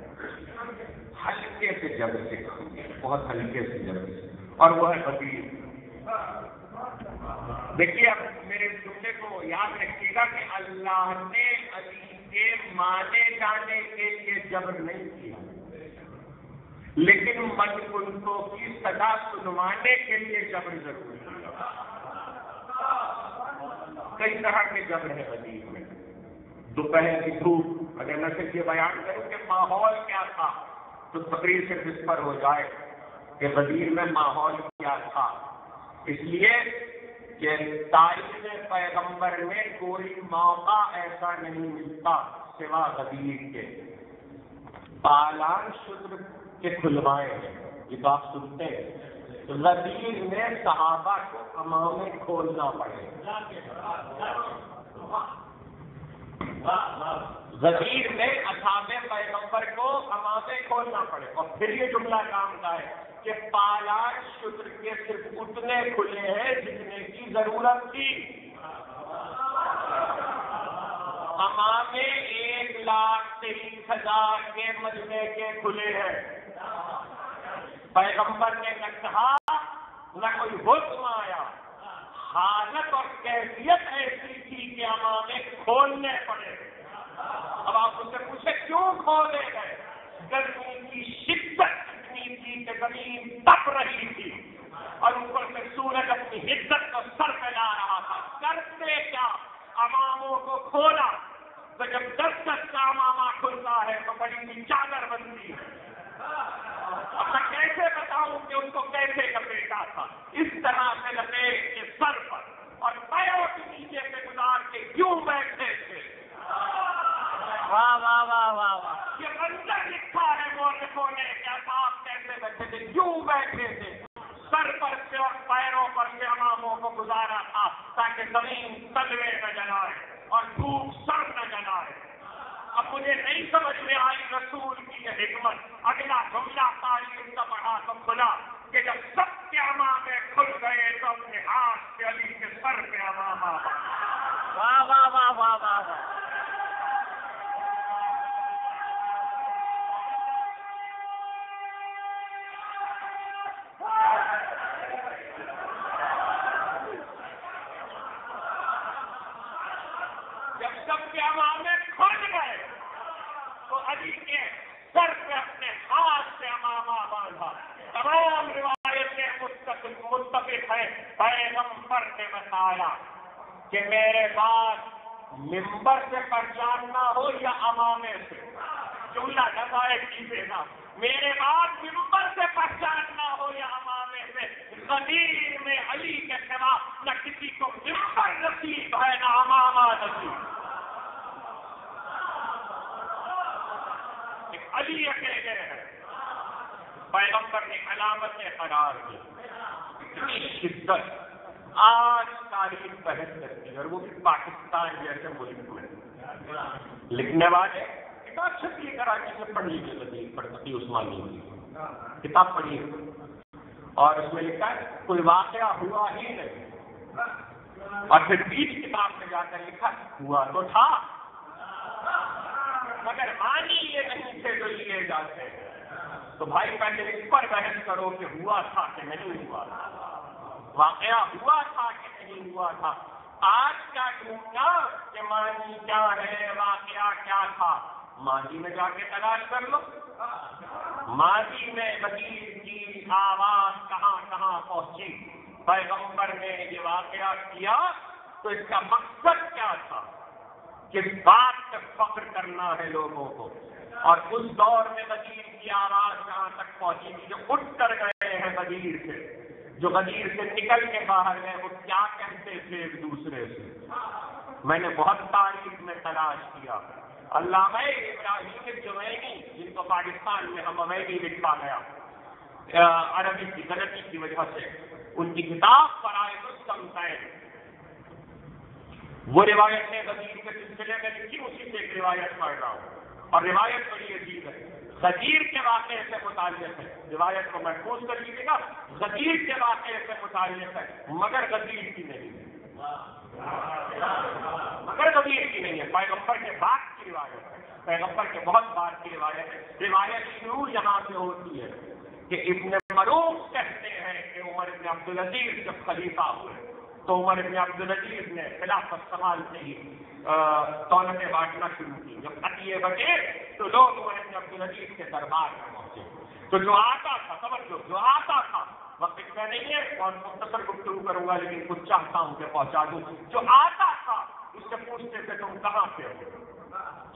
ہلکے سے جبر سے کام لیا، بہت ہلکے سے جبر سے، اور وہ ہے بدیر. دیکھیے اب میرے جملے کو یاد رکھیے گا کہ اللہ نے علی کے مانے جانے کے لیے جبر نہیں کیا، لیکن منگنتوں کی سزا سنوانے کے لیے جبر ضرور کیا۔ کئی طرح کے جبر ہے غدیر میں۔ دوپہر کی دھوپ، اگر میں صرف یہ بیان کروں کہ ماحول کیا تھا تو تقریر سے اس پر ہو جائے کہ غدیر میں ماحول کیا تھا، اس لیے کہ تاریخ پیغمبر میں کوئی موقع ایسا نہیں ملتا سوا غدیر کے۔ پالان شدر کے کھلوائے ہیں، یہ تو آپ سنتے ہیں، غدیر میں صحابہ کو امامے کھولنا پڑے۔ غدیر میں اصحاب پیغمبر کو امامے کھولنا پڑے، اور پھر یہ جملہ کام کا ہے کہ پالان شدر کے صرف اتنے کھلے ہیں جتنے کی ضرورت تھی۔ امامے 1,23,000 کے مجمع کے کھلے ہیں۔ پیغمبر نے نہ کہا نہ کوئی حکم آیا، حالت اور کیفیت ایسی تھی کہ امامے کھولنے پڑے۔ اب آپ ان سے پوچھیں کیوں کھولے گئے؟ گرمی کی شدت اتنی تھی کہ زمین تپ رہی تھی اور اوپر سے سورج اپنی حدت کو سر پہ لا رہا تھا۔ کرتے کیا؟ اماموں کو کھولا تو جب 10 کا امامہ کھلتا ہے تو بڑی سی چادر بنتی ہے۔ اب میں کیسے بتاؤں کہ ان کو کیسے لپیٹا تھا؟ اس طرح سے لپیٹ کے سر پر اور پیروں کے نیچے سے گزار کے کیوں بیٹھے تھے؟ واہ واہ واہ واہ واہ، یہ منظر لکھا ہے مورخوں نے کہ آپ کیسے بیٹھے تھے، کیوں بیٹھے تھے؟ سر پر سے اور پیروں پر سے اماموں کو گزارا تھا تاکہ زمین تلوے نہ جلائے اور دھوپ سر نہ جلائے۔ اب مجھے نہیں سمجھ میں آئی رسول کی یہ حکمت۔ اگلا جملہ تاریخ کا پڑھا تو کھلا کہ جب سب کے امامے کھل گئے تو اپنے ہاتھ سے علی کے سر پہ امامہ واہ واہ واہ واہ واہ۔ جب سب کے امامے کھل گئے تو علی کے سر پہ اپنے ہاتھ سے امامہ باندھا۔ تمام روایتیں متفق ہے، پیغمبر نے بتایا کہ میرے بعد ممبر سے پہچان نہ ہو یا امامے سے، جملہ نظائر کیجیے گا، میرے بعد ممبر سے پہچان نہ ہو یا امامے سے۔ غدیر میں علی کے سوا نہ کسی کو ممبر نصیب ہے نہ امامہ نصیب، علی اکیلے ہیں۔ پیغمبر نے علامتیں قرار دی، اتنی شدت آج تاریخ بحث کرتی ہے، اور وہ بھی پاکستان جیسے ملک میں۔ لکھنے والے کتاب چھپی کراچی سے پڑھ لیجیے، غدیر پر تقی عثمانی کی کتاب پڑھی، اور اس میں لکھا ہے کوئی واقعہ ہوا ہی نہیں، اور پھر بیچ کتاب میں جا کر لکھا ہوا تو تھا مگر مانی یہ نہیں تھے جو لیے جاتے ہیں۔ تو بھائی پہلے اس پر بحث کرو کہ ہوا تھا کہ نہیں ہوا تھا، واقعہ ہوا تھا کہ نہیں ہوا تھا۔ آج کیا ڈھونڈنا کہ مانی کیا ہے، واقعہ کیا تھا؟ ماضی میں جا کے تلاش کر لو، ماضی میں غدیر کی آواز کہاں کہاں پہنچی، پیغمبر نے یہ واقعہ کیا تو اس کا مقصد کیا تھا؟ کس بات تک فخر کرنا ہے لوگوں کو، اور اس دور میں غدیر کی آواز کہاں تک پہنچی تھی؟ جو اٹھ کر گئے ہیں غدیر سے، جو غدیر سے نکل کے باہر گئے، وہ کیا کہتے تھے ایک دوسرے سے؟ میں نے بہت تاریخ میں تلاش کیا، علامہ ابراہیم الجوینی، جن کو پاکستان میں ہم عویدی لکھا گیا عربی کی غلطی کی وجہ سے، ان کی کتاب فرائض السمتین، وہ روایت نے غدیر کے سلسلے میں لکھی، اسی سے ایک روایت پڑھ رہا ہوں، اور روایت بڑی عجیب ہے، غدیر کے واقعے سے متعلق ہے، روایت کو محفوظ کر لیجیے گا، غدیر کے واقعے سے متعلق ہے مگر غدیر کی نہیں ہے، مگر غدیر کی نہیں ہے، پیغمبر کے بعد کی روایت ہے، پیغمبر کے بہت بعد کی روایت ہے۔ روایت شروع یہاں سے ہوتی ہے کہ ابن مروق کہتے ہیں کہ عمر بن عبدالعزیز جب خلیفہ ہوئے تو عمر بن عبدالعزیز نے خلافت سنبھال سے ہی دولتیں بانٹنا شروع کی. جب عطیے بچے تو لوگ عمر بن عبدالعزیز کے دربار میں پہنچے. تو جو آتا تھا، سمجھو جو آتا تھا، وقت اتنا نہیں ہے اور مختصر گفتگو کروں گا لیکن کچھ چاہتا ہوں کہ پہنچا دوں. جو آتا تھا اس سے پوچھتے تھے تم کہاں سے ہو،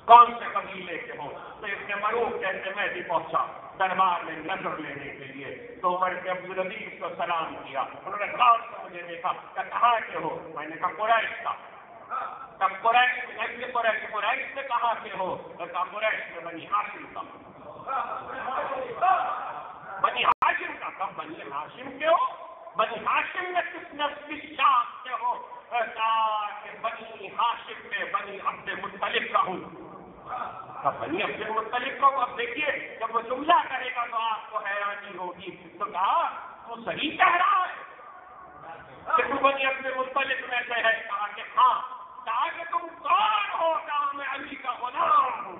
کون سے قبیلے کے ہو؟ تو ابن مروق کہتے میں بھی پہنچا دربار میں نظر لینے کے لیے. تو عمر بن عبدالعزیز کو سلام کیا. انہوں نے غور سے مجھے دیکھا کہ کہاں کے ہو؟ میں نے کہا قریش کا. تب قریش سے کہاں کے ہو؟ کہا قریش سے بنی ہاشم کا. بنی ہاشم کا. کب بنی ہاشم کے ہو؟ بنی ہاشم میں کس نسل شاخ کے ہو؟ کہ بنی ہاشم میں بنی عبد المطلب کا ہوں. بنی عبد المطلب کو اب دیکھیے جب وہ جملہ کرے گا تو آپ کو حیرانی ہوگی. تو کہا وہ صحیح کہہ رہا ہے کہ تو بنی عبد المطلب میں سے ہے؟ کہا کہ ہاں. کہا کہ تم کون ہو؟ کہا میں علی کا غلام ہوں.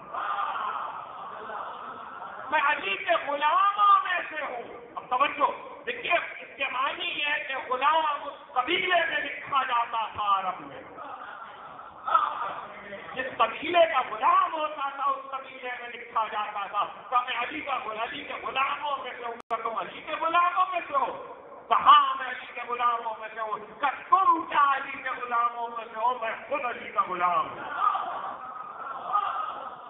میں علی کے غلاموں میں سے ہوں. اب توجہ دیکھیے، اس کے معنی یہ ہے کہ غلام اس قبیلے میں لکھا جاتا تھا عرب میں. جس قبیلے کا غلام ہوتا تھا اس قبیلے میں لکھا جاتا تھا. تو میں علی کے غلاموں میں سے ہوں. تم علی کے غلاموں میں سے ہو؟ کہاں میں علی کے غلاموں میں سے ہوں. تم کیا علی کے غلاموں میں سے ہو؟ میں خود علی کا غلام ہوں.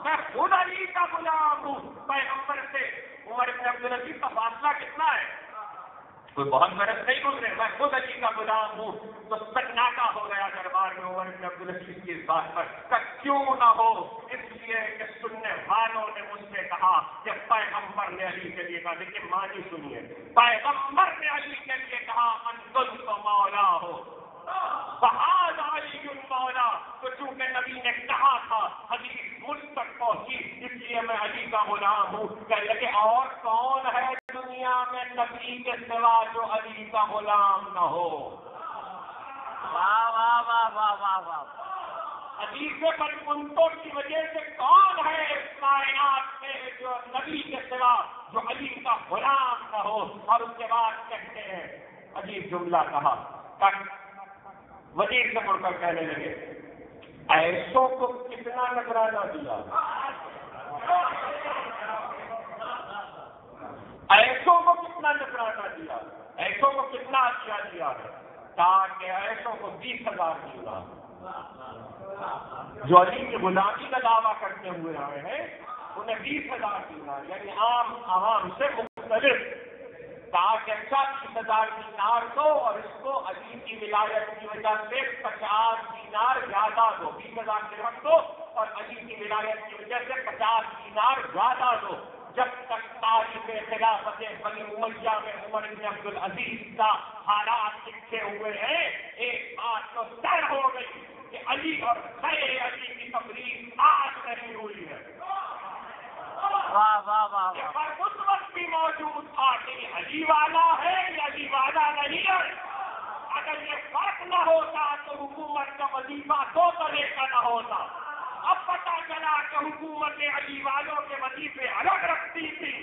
میں خود علی کا غلام ہوں. پیغمبر سے عمر بن عبدالعزیز کا فاصلہ کتنا ہے؟ کوئی بہت برس نہیں گزرے. میں خود علی کا غلام ہوں. تو سناٹا ہو گیا دربار میں عمر بن عبدالعزیز کی اس بات پر. کیوں نہ ہو؟ اس لیے کہ سننے والوں نے مجھ سے کہا کہ پیغمبر نے علی کے لیے کہا. لیکن معنی سنیے، پیغمبر نے علی کے لیے کہا انتم تو مولا ہو، بہاد علی مولا. تو چونکہ نبی نے کہا تھا حدیث مجھ تک پہنچی اس لیے میں علی کا غلام ہوں. کہنے لگے اور کون ہے دنیا میں نبی کے سوا جو علی کا غلام نہ ہو؟ واہ واہ واہ واہ واہ واہ. حدیث پر کنتوں کی وجہ سے کون ہے اس کائنات میں جو نبی کے سوا جو علی کا غلام نہ ہو؟ اور اس کے بعد کہتے ہیں عجیب جملہ کہا. وزیر سے مڑ کر کہنے لگے ایسوں کو کتنا نذرانہ دیا، ایسوں کو کتنا نذرانہ دیا، ایسوں کو کتنا اچھا دیا ہے. تاکہ ایسوں کو 20,000 دیا جو علی کی غلامی کا دعویٰ کرتے ہوئے آئے ہیں انہیں 20,000 دیا، یعنی عام عوام سے مختلف. تاکہ 20,000 دینار دو اور اس کو علی کی ولایت کی وجہ سے 50 دینار زیادہ دو. 20,000 درہم دو اور علی کی ولایت کی وجہ سے 50 دینار زیادہ دو. جب تک تاریخ خلافت بنی امیہ میں عمر بن عبدالعزیز کا حالات لکھے ہوئے ہیں ایک بات تو طے ہو گئی کہ علی اور خیر علی کی تقریر آج نہیں ہوئی ہے. واہ واہ واہ. پر اس وقت بھی موجود تھا کہ علی والا ہے یا علی والا نہیں ہے. اگر یہ فرق نہ ہوتا تو حکومت کا وظیفہ 2 طرح کا نہ ہوتا. اب پتا چلا کہ حکومت علی والوں کے وظیفے الگ رکھتی تھی.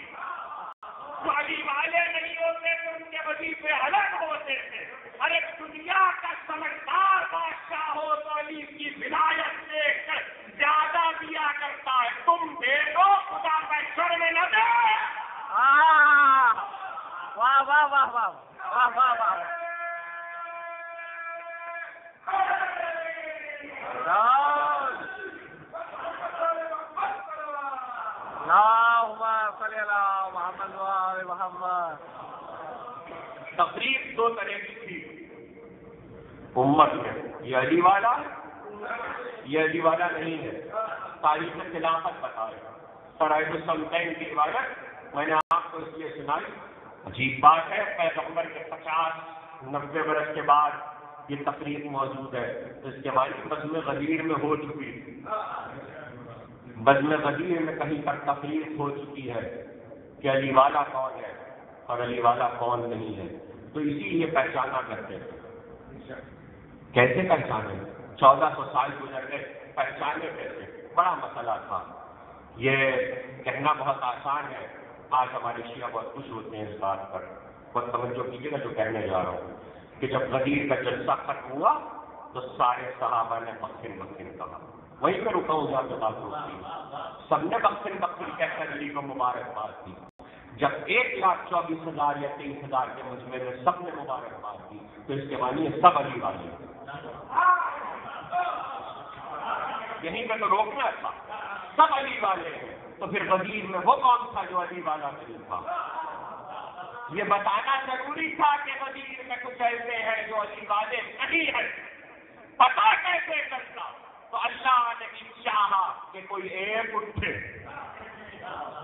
جو علی والے نہیں ہوتے تو ان کے وظیفے الگ ہوتے تھے. ہر ایک دنیا کا سمجھدار بادشاہ ہو تو علی کی ولایت سے زیادہ دیا کرتا ہے. تم دے دو خدا پیسر میں نہ دے. واہ واہ واہ واہ واہ واہ واہ. محمد محمد. تقریب 2 طرح کی تھی امت میں. یہ علی والا یہ علی والا نہیں ہے. تاریخ خلافت بتائے فرائض السلطین کی عبادت میں نے آپ کو اس لیے سنائی. عجیب بات ہے پیغمبر کے 50-90 برس کے بعد یہ تقریر موجود ہے. اس کے بعد بزم غدیر میں ہو چکی تھی. بزم غدیر میں کہیں پر تقریر ہو چکی ہے کہ علی والا کون ہے اور علی والا کون نہیں ہے. تو اسی لیے پہچانا کرتے ہیں. کیسے پہچانے؟ 1400 سال گزر گئے، پہچانے کیسے؟ بڑا مسئلہ تھا. یہ کہنا بہت آسان ہے. آج ہمارے شیعہ بہت خوش ہوتے ہیں اس بات پر. بہت توجہ کیجیے گا جو کہنے جا رہا ہوں. کہ جب غدیر کا جلسہ ختم ہوا تو سارے صحابہ نے بخن بخن کہا. وہیں پہ رکا ہوں جا کے بات ہوتی. سب نے بخن بخن کہہ کر علی کو مبارکباد دی. جب 1,24,000 یا 23,000 کے مجمع میں سب نے مبارکباد دی تو اس کے معنی ہے سب علی والے. یہیں پہ تو روکنا تھا، سب علی والے ہیں. تو پھر غدیر میں وہ کون تھا جو علی والا نہیں تھا؟ یہ بتانا ضروری تھا کہ غدیر میں کچھ ایسے ہیں جو علی والے نہیں ہیں. پتا کیسے کرتا؟ تو اللہ نے چاہا کہ کوئی ایک اٹھے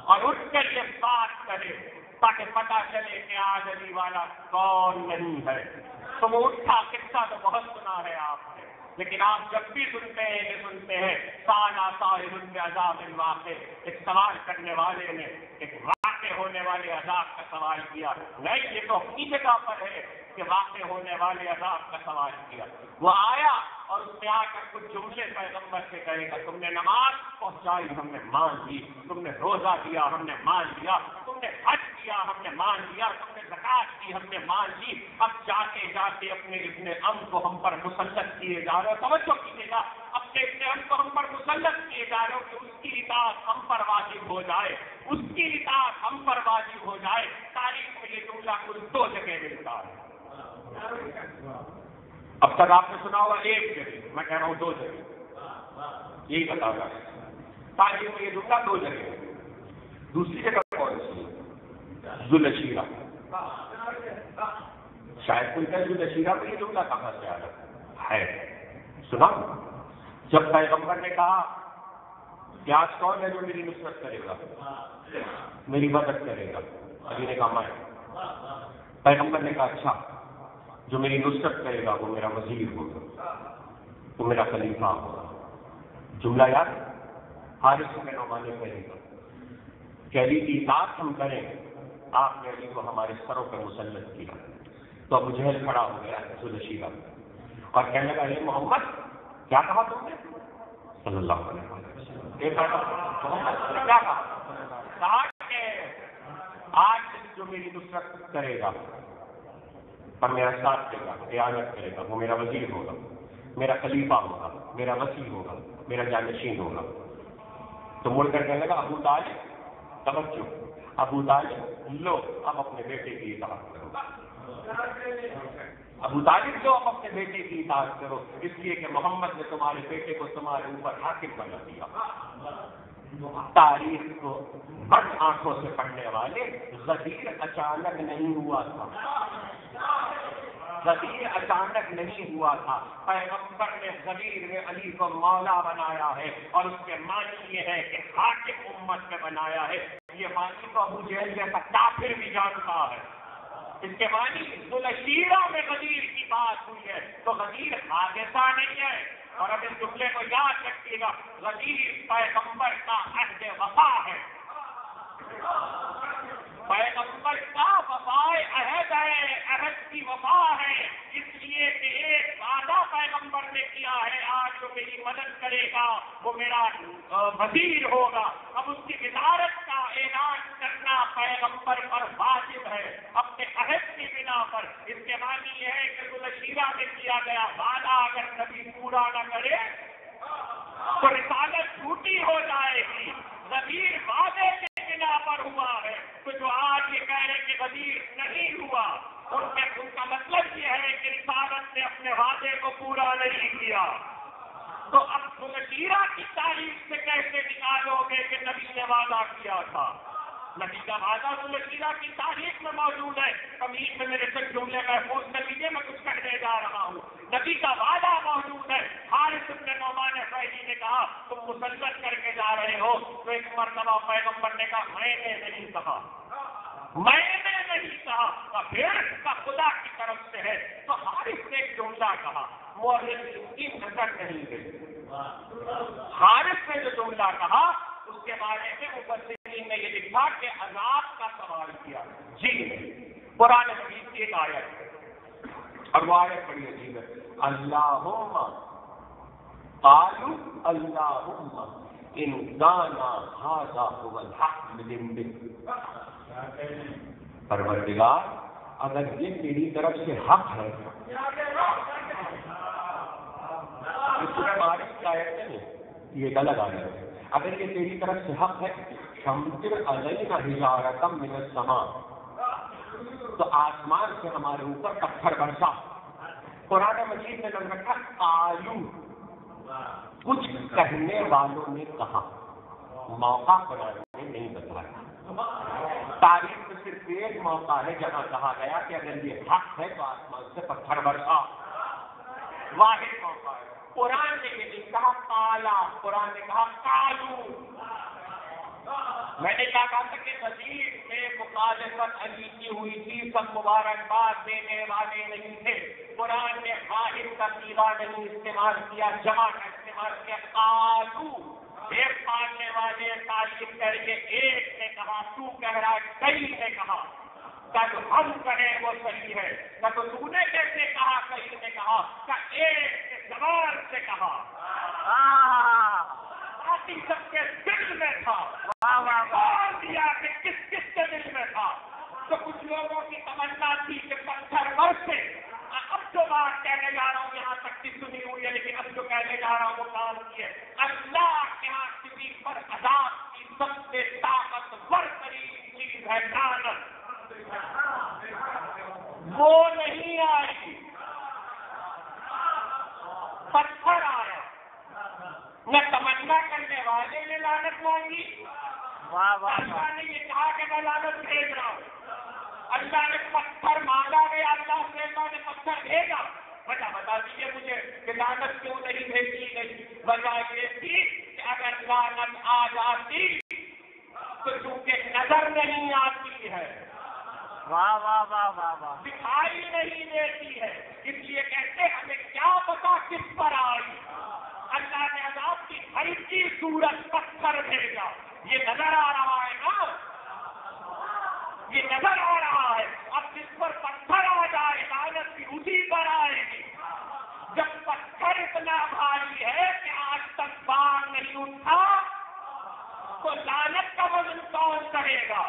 اور اٹھ کر یہ بات کرے تاکہ پتا چلے کہ آج علی والا کون نہیں ہے. تو وہ اٹھا. قصہ تو بہت سنا ہے آپ نے، لیکن آپ جب بھی سنتے ہیں یہ سنتے ہیں سالہ سائل بعذاب واقع. ایک سوال کرنے والے نے ایک واقع ہونے والے عذاب کا سوال کیا. نہیں، یہ تو اپنی جگہ پر ہے کہ واقع ہونے والے عذاب کا سوال کیا. وہ آیا اور اس نے آ کر کچھ جملے پیغمبر سے کہے گا، تم نے نماز پہنچائی ہم نے مان لی، تم نے روزہ دیا ہم نے مان لیا، تم نے حج کیا ہم نے مان لیا، تم نے زکات دی ہم نے مان لی. اب جاتے جاتے اپنے ابن ام کو ہم پر مسلط کیے جا رہے ہو. توجہ کیجیے گا، اپنے ابن ام کو ہم پر مسلط کیے جا رہے ہو کہ اس کی اطاعت ہم پر واجب ہو جائے، اس کی اطاعت ہم پر واجب ہو جائے. تاریخ میں یہ جملہ کل 2 جگہ ملتا ہے. اب تک آپ نے سنا ہوگا ایک جگہ، میں کہہ رہا ہوں 2 جگہ. یہی بتا رہا ہے تاریخ میں یہ جملہ 2 جگہ. دوسری جگہ کون سی؟ ذوالعشیرہ. شاید کوئی کہے ذوالعشیرہ میں یہ جملہ کہاں سے آ رہا ہے. سنا جب پیغمبر نے کہا کہ آج کون ہے جو میری نصرت کرے گا، میری مدد کرے گا؟ علی نے کہا میں. پیغمبر نے کہا اچھا، جو میری نصرت کرے گا وہ میرا وزیر ہوگا، وہ میرا خلیفہ ہوگا. جملہ یاد حارث بن نعمان نے کہے گا کہ علی کی اطاعت ہم کریں. آپ نے علی کو ہمارے سروں پر مسلط کیا. تو ابو جہل کھڑا ہو گیا ذوالعشیرہ اور کہنے لگا اے محمد، کیا کہا تم نے؟ صلی اللہ علیہ وسلم. محمد نے کیا کہا کہ آج جو میری نصرت کرے گا اور میرا ساتھ دے گا، اعانت کرے گا، وہ میرا وزیر ہوگا، میرا خلیفہ ہوگا، میرا وسیع ہوگا، میرا جانشین ہوگا. تو مڑ کر کہنے لگا ابو طالب توجہ، ابو طالب لو اب اپنے بیٹے کی اطاعت کرو. ابو طالب لو اب اپنے بیٹے کی اطاعت کرو، اس لیے کہ محمد نے تمہارے بیٹے کو تمہارے اوپر حاکم بنا دیا. تاریخ کو بڑی آنکھوں سے پڑھنے والے، غدیر اچانک نہیں ہوا تھا. غدیر اچانک نہیں ہوا تھا. پیغمبر نے غدیر میں علی کو مولا بنایا ہے اور اس کے معنی یہ ہے کہ حاکم امت میں بنایا ہے. یہ معنی تو ابو جہل جیسا کافر بھی جانتا ہے. اس کے معنی ذوالعشیرہ میں غدیر کی بات ہوئی ہے تو غدیر حادثہ نہیں ہے. اور اب اس جملے کو یاد رکھیے گا، غدیر پیغمبر کا عہد وفا ہے. پیغمبر کا وفائے عہد ہے، عہد کی وفا ہے. اس لیے کہ ایک وعدہ پیغمبر نے کیا ہے، آج جو میری مدد کرے گا وہ میرا وزیر ہوگا. اب اس کی وزارت کا اعلان کرنا پیغمبر پر واجب ہے اپنے عہد کی بنا پر. اس کے معنی یہ ہے کہ ذوالعشیرہ میں کیا گیا وعدہ اگر کبھی پورا نہ کرے تو رسالت جھوٹی ہو جائے گی. غدیر وعدے کے بنا پر ہوا ہے، تو جو آج یہ کہہ رہے کہ غدیر نہیں ہوا ان کا مطلب یہ ہے کہ رسالت نے اپنے وعدے کو پورا نہیں کیا. تو اب ذوالعشیرہ کی تاریخ سے کیسے نکالو گے کہ نبی نے وعدہ کیا تھا؟ نبی کا وعدہ ذوالعشیرہ کی تاریخ میں موجود ہے. کمیز میں میرے سے جملے محفوظ کر لیجیے، میں کچھ کہنے جا رہا ہوں. نبی کا وعدہ موجود ہے. حارث بن نعمان فہری نے کہا تم مسلط کر کے جا رہے ہو. تو ایک مرتبہ پیغمبر نے کہا میں نے نہیں کہا، میں نے نہیں کہا. پھر کا خدا کی طرف سے ہے. تو حارث نے ایک جملہ کہا، مورخ کی نظر نہیں گئی. حارث نے جو جملہ کہا اس کے بارے میں مفسرین نے یہ لکھا کہ عذاب کا سوال کیا. جی قرآن حدیث کی ایک آیت ہے اور وہ آیت بڑی عجیب ہے. اللہم قالوا اللہم ان کانا ھذا ھو الحق من عندک. پروردگار اگر یہ تیری طرف سے حق ہے، سورہ معارج کی آیت ہے یہ الگ آیت ہے، اگر یہ تیری طرف سے حق ہے فامطر علینا حجارۃ من السماء، تو آسمان سے ہمارے اوپر پتھر برسا۔ قرآن مجید نے نام رکھا قالو، کچھ کہنے والوں نے کہا، موقع قرآن نے نہیں بتایا۔ تاریخ میں صرف ایک موقع ہے جہاں کہا گیا کہ اگر یہ حق ہے تو آسمان سے پتھر برسا، واحد موقع ہے۔ قرآن نے یہ نہیں کہا کالا، قرآن نے کہا کالو۔ میں نے کہا تھا کہ مزید میں مخالفت علی کی ہوئی تھی، سب مبارکباد دینے والے نہیں تھے۔ قرآن نے واحد کا صیغہ نہیں استعمال کیا، جمع کا استعمال کیا، کالو۔ ایک ماننے والے تعریف کر کے ایک نے کہا، تو کہہ رہا کئی نے کہا، تب ہم کہیں وہ صحیح ہے، تب تو نے کیسے کہا، کئی نے کہا، ایک کے زبان سے کہا، باقی سب کے دل میں تھا، دیا کہ کس کس کے دل میں تھا۔ تو کچھ لوگوں کی تمنا تھی کہ پتھر برسے، اب جو بات کہنے جا رہا ہوں یہاں تک کی سنی ہوئی ہے، لیکن اب جو کہنے جا رہا ہوں وہ کام کی ہے۔ اللہ کے ہاں کسی پر عذاب کی سب سے طاقتور ترین چیز ہے لعنت، وہ نہیں آئی، پتھر آیا۔ نہ تمنا کرنے والے نے لعنت مانگی، اللہ نے یہ کہا کہ میں لعنت بھیج رہا ہوں۔ اللہ نے پتھر مانگا گیا، اللہ سے اللہ نے پتھر بھیجا۔ وجہ بتا دیجیے مجھے کہ لعنت کیوں نہیں بھیجی گئی؟ وجہ یہ تھی کہ اگر لعنت آ جاتی تو چونکہ نظر نہیں آتی ہے، واہ واہ واہ واہ واہ، دکھائی نہیں دیتی ہے، اس لیے کہتے ہمیں کیا پتا کس پر آئی۔ اللہ نے عذاب کی ہلکی صورت پتھر بھیجا، یہ نظر آ رہا ہے نا، یہ نظر آ رہا ہے۔ اب جس پر پتھر آ جائے لعنت بھی اسی پر آئے گی۔ جب پتھر اتنا بھاری ہے کہ آج تک بار نہیں اٹھا تو لعنت کا وزن کون کرے گا؟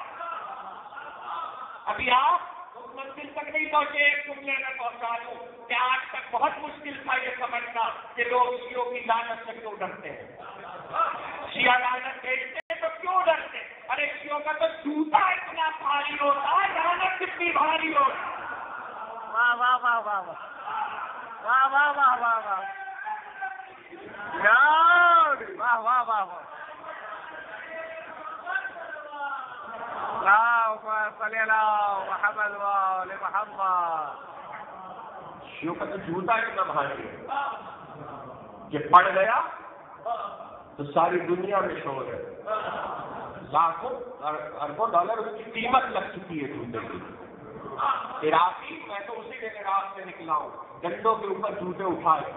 ابھی آپ اس منزل تک نہیں پہنچے، ایک جملے میں پہنچا دوں کہ آج تک بہت مشکل تھا یہ سمجھنا کہ لوگ شیعوں کی لعنت سے کیوں ڈرتے ہیں، شیعہ لعنت بھیجتے ہیں تو کیوں ڈرتے ہیں؟ ارے شیعوں کا تو جوتا اتنا بھاری ہوتا ہے، لعنت کتنی بھاری ہوتی۔ واہ واہ واہ واہ واہ واہ واہ واہ واہ واہ واہ واہ واہ واہ، محمد وآل محمد۔ شیعوں کا تو جوتا اتنا بھاری ہے کہ پڑ گیا تو ساری دنیا میں شور ہے، لاکھوں اربوں ڈالر اس کی قیمت لگ چکی ہے جوتے کی۔ عراقی، میں تو اسی دن عراق سے نکلا ہوں، ڈنڈوں کے اوپر جوتے اٹھائے،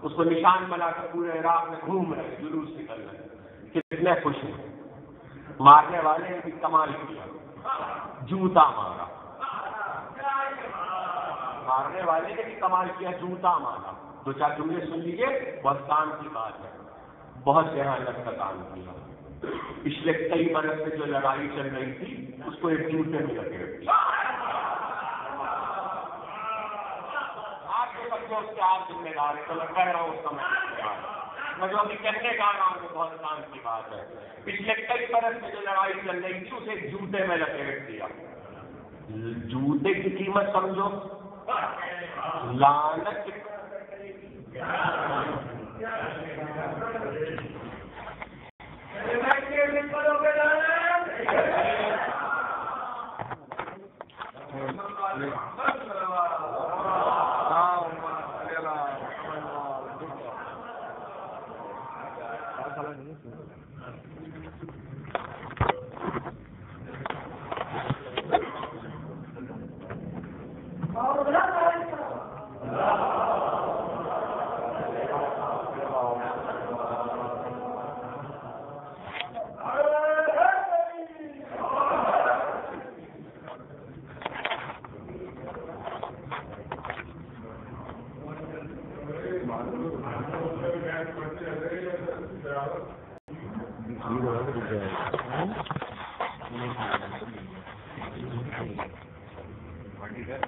اس کو نشان بنا کر پورے عراق میں گھوم رہے، جلوس نکل رہے، کتنے خوش ہیں۔ مارنے والے نے بھی کمال کیا، جوتا مارا، مارنے والے نے بھی کمال کیا، جوتا مارا۔ دو چار جملے سن لیجیے، بہت کام کی بات ہے، بہت ذہانت کا کام کیا۔ پچھلے کئی برس سے جو لڑائی چل رہی تھی اس کو ایک جوتے میں لگے رکھی۔ آپ جو بچوں سے آپ ذمہ دار ہے، تو میں کہہ رہا ہوں اس کا میں جو ابھی کہنے جا رہا ہوں وہ بہت کام کی بات ہے۔ پچھلے کئی برس میں جو لڑائی چل رہی تھی اسے ایک جوتے میں لپیٹ دیا۔ جوتے کی قیمت سمجھو، لعنت پارٹی ہے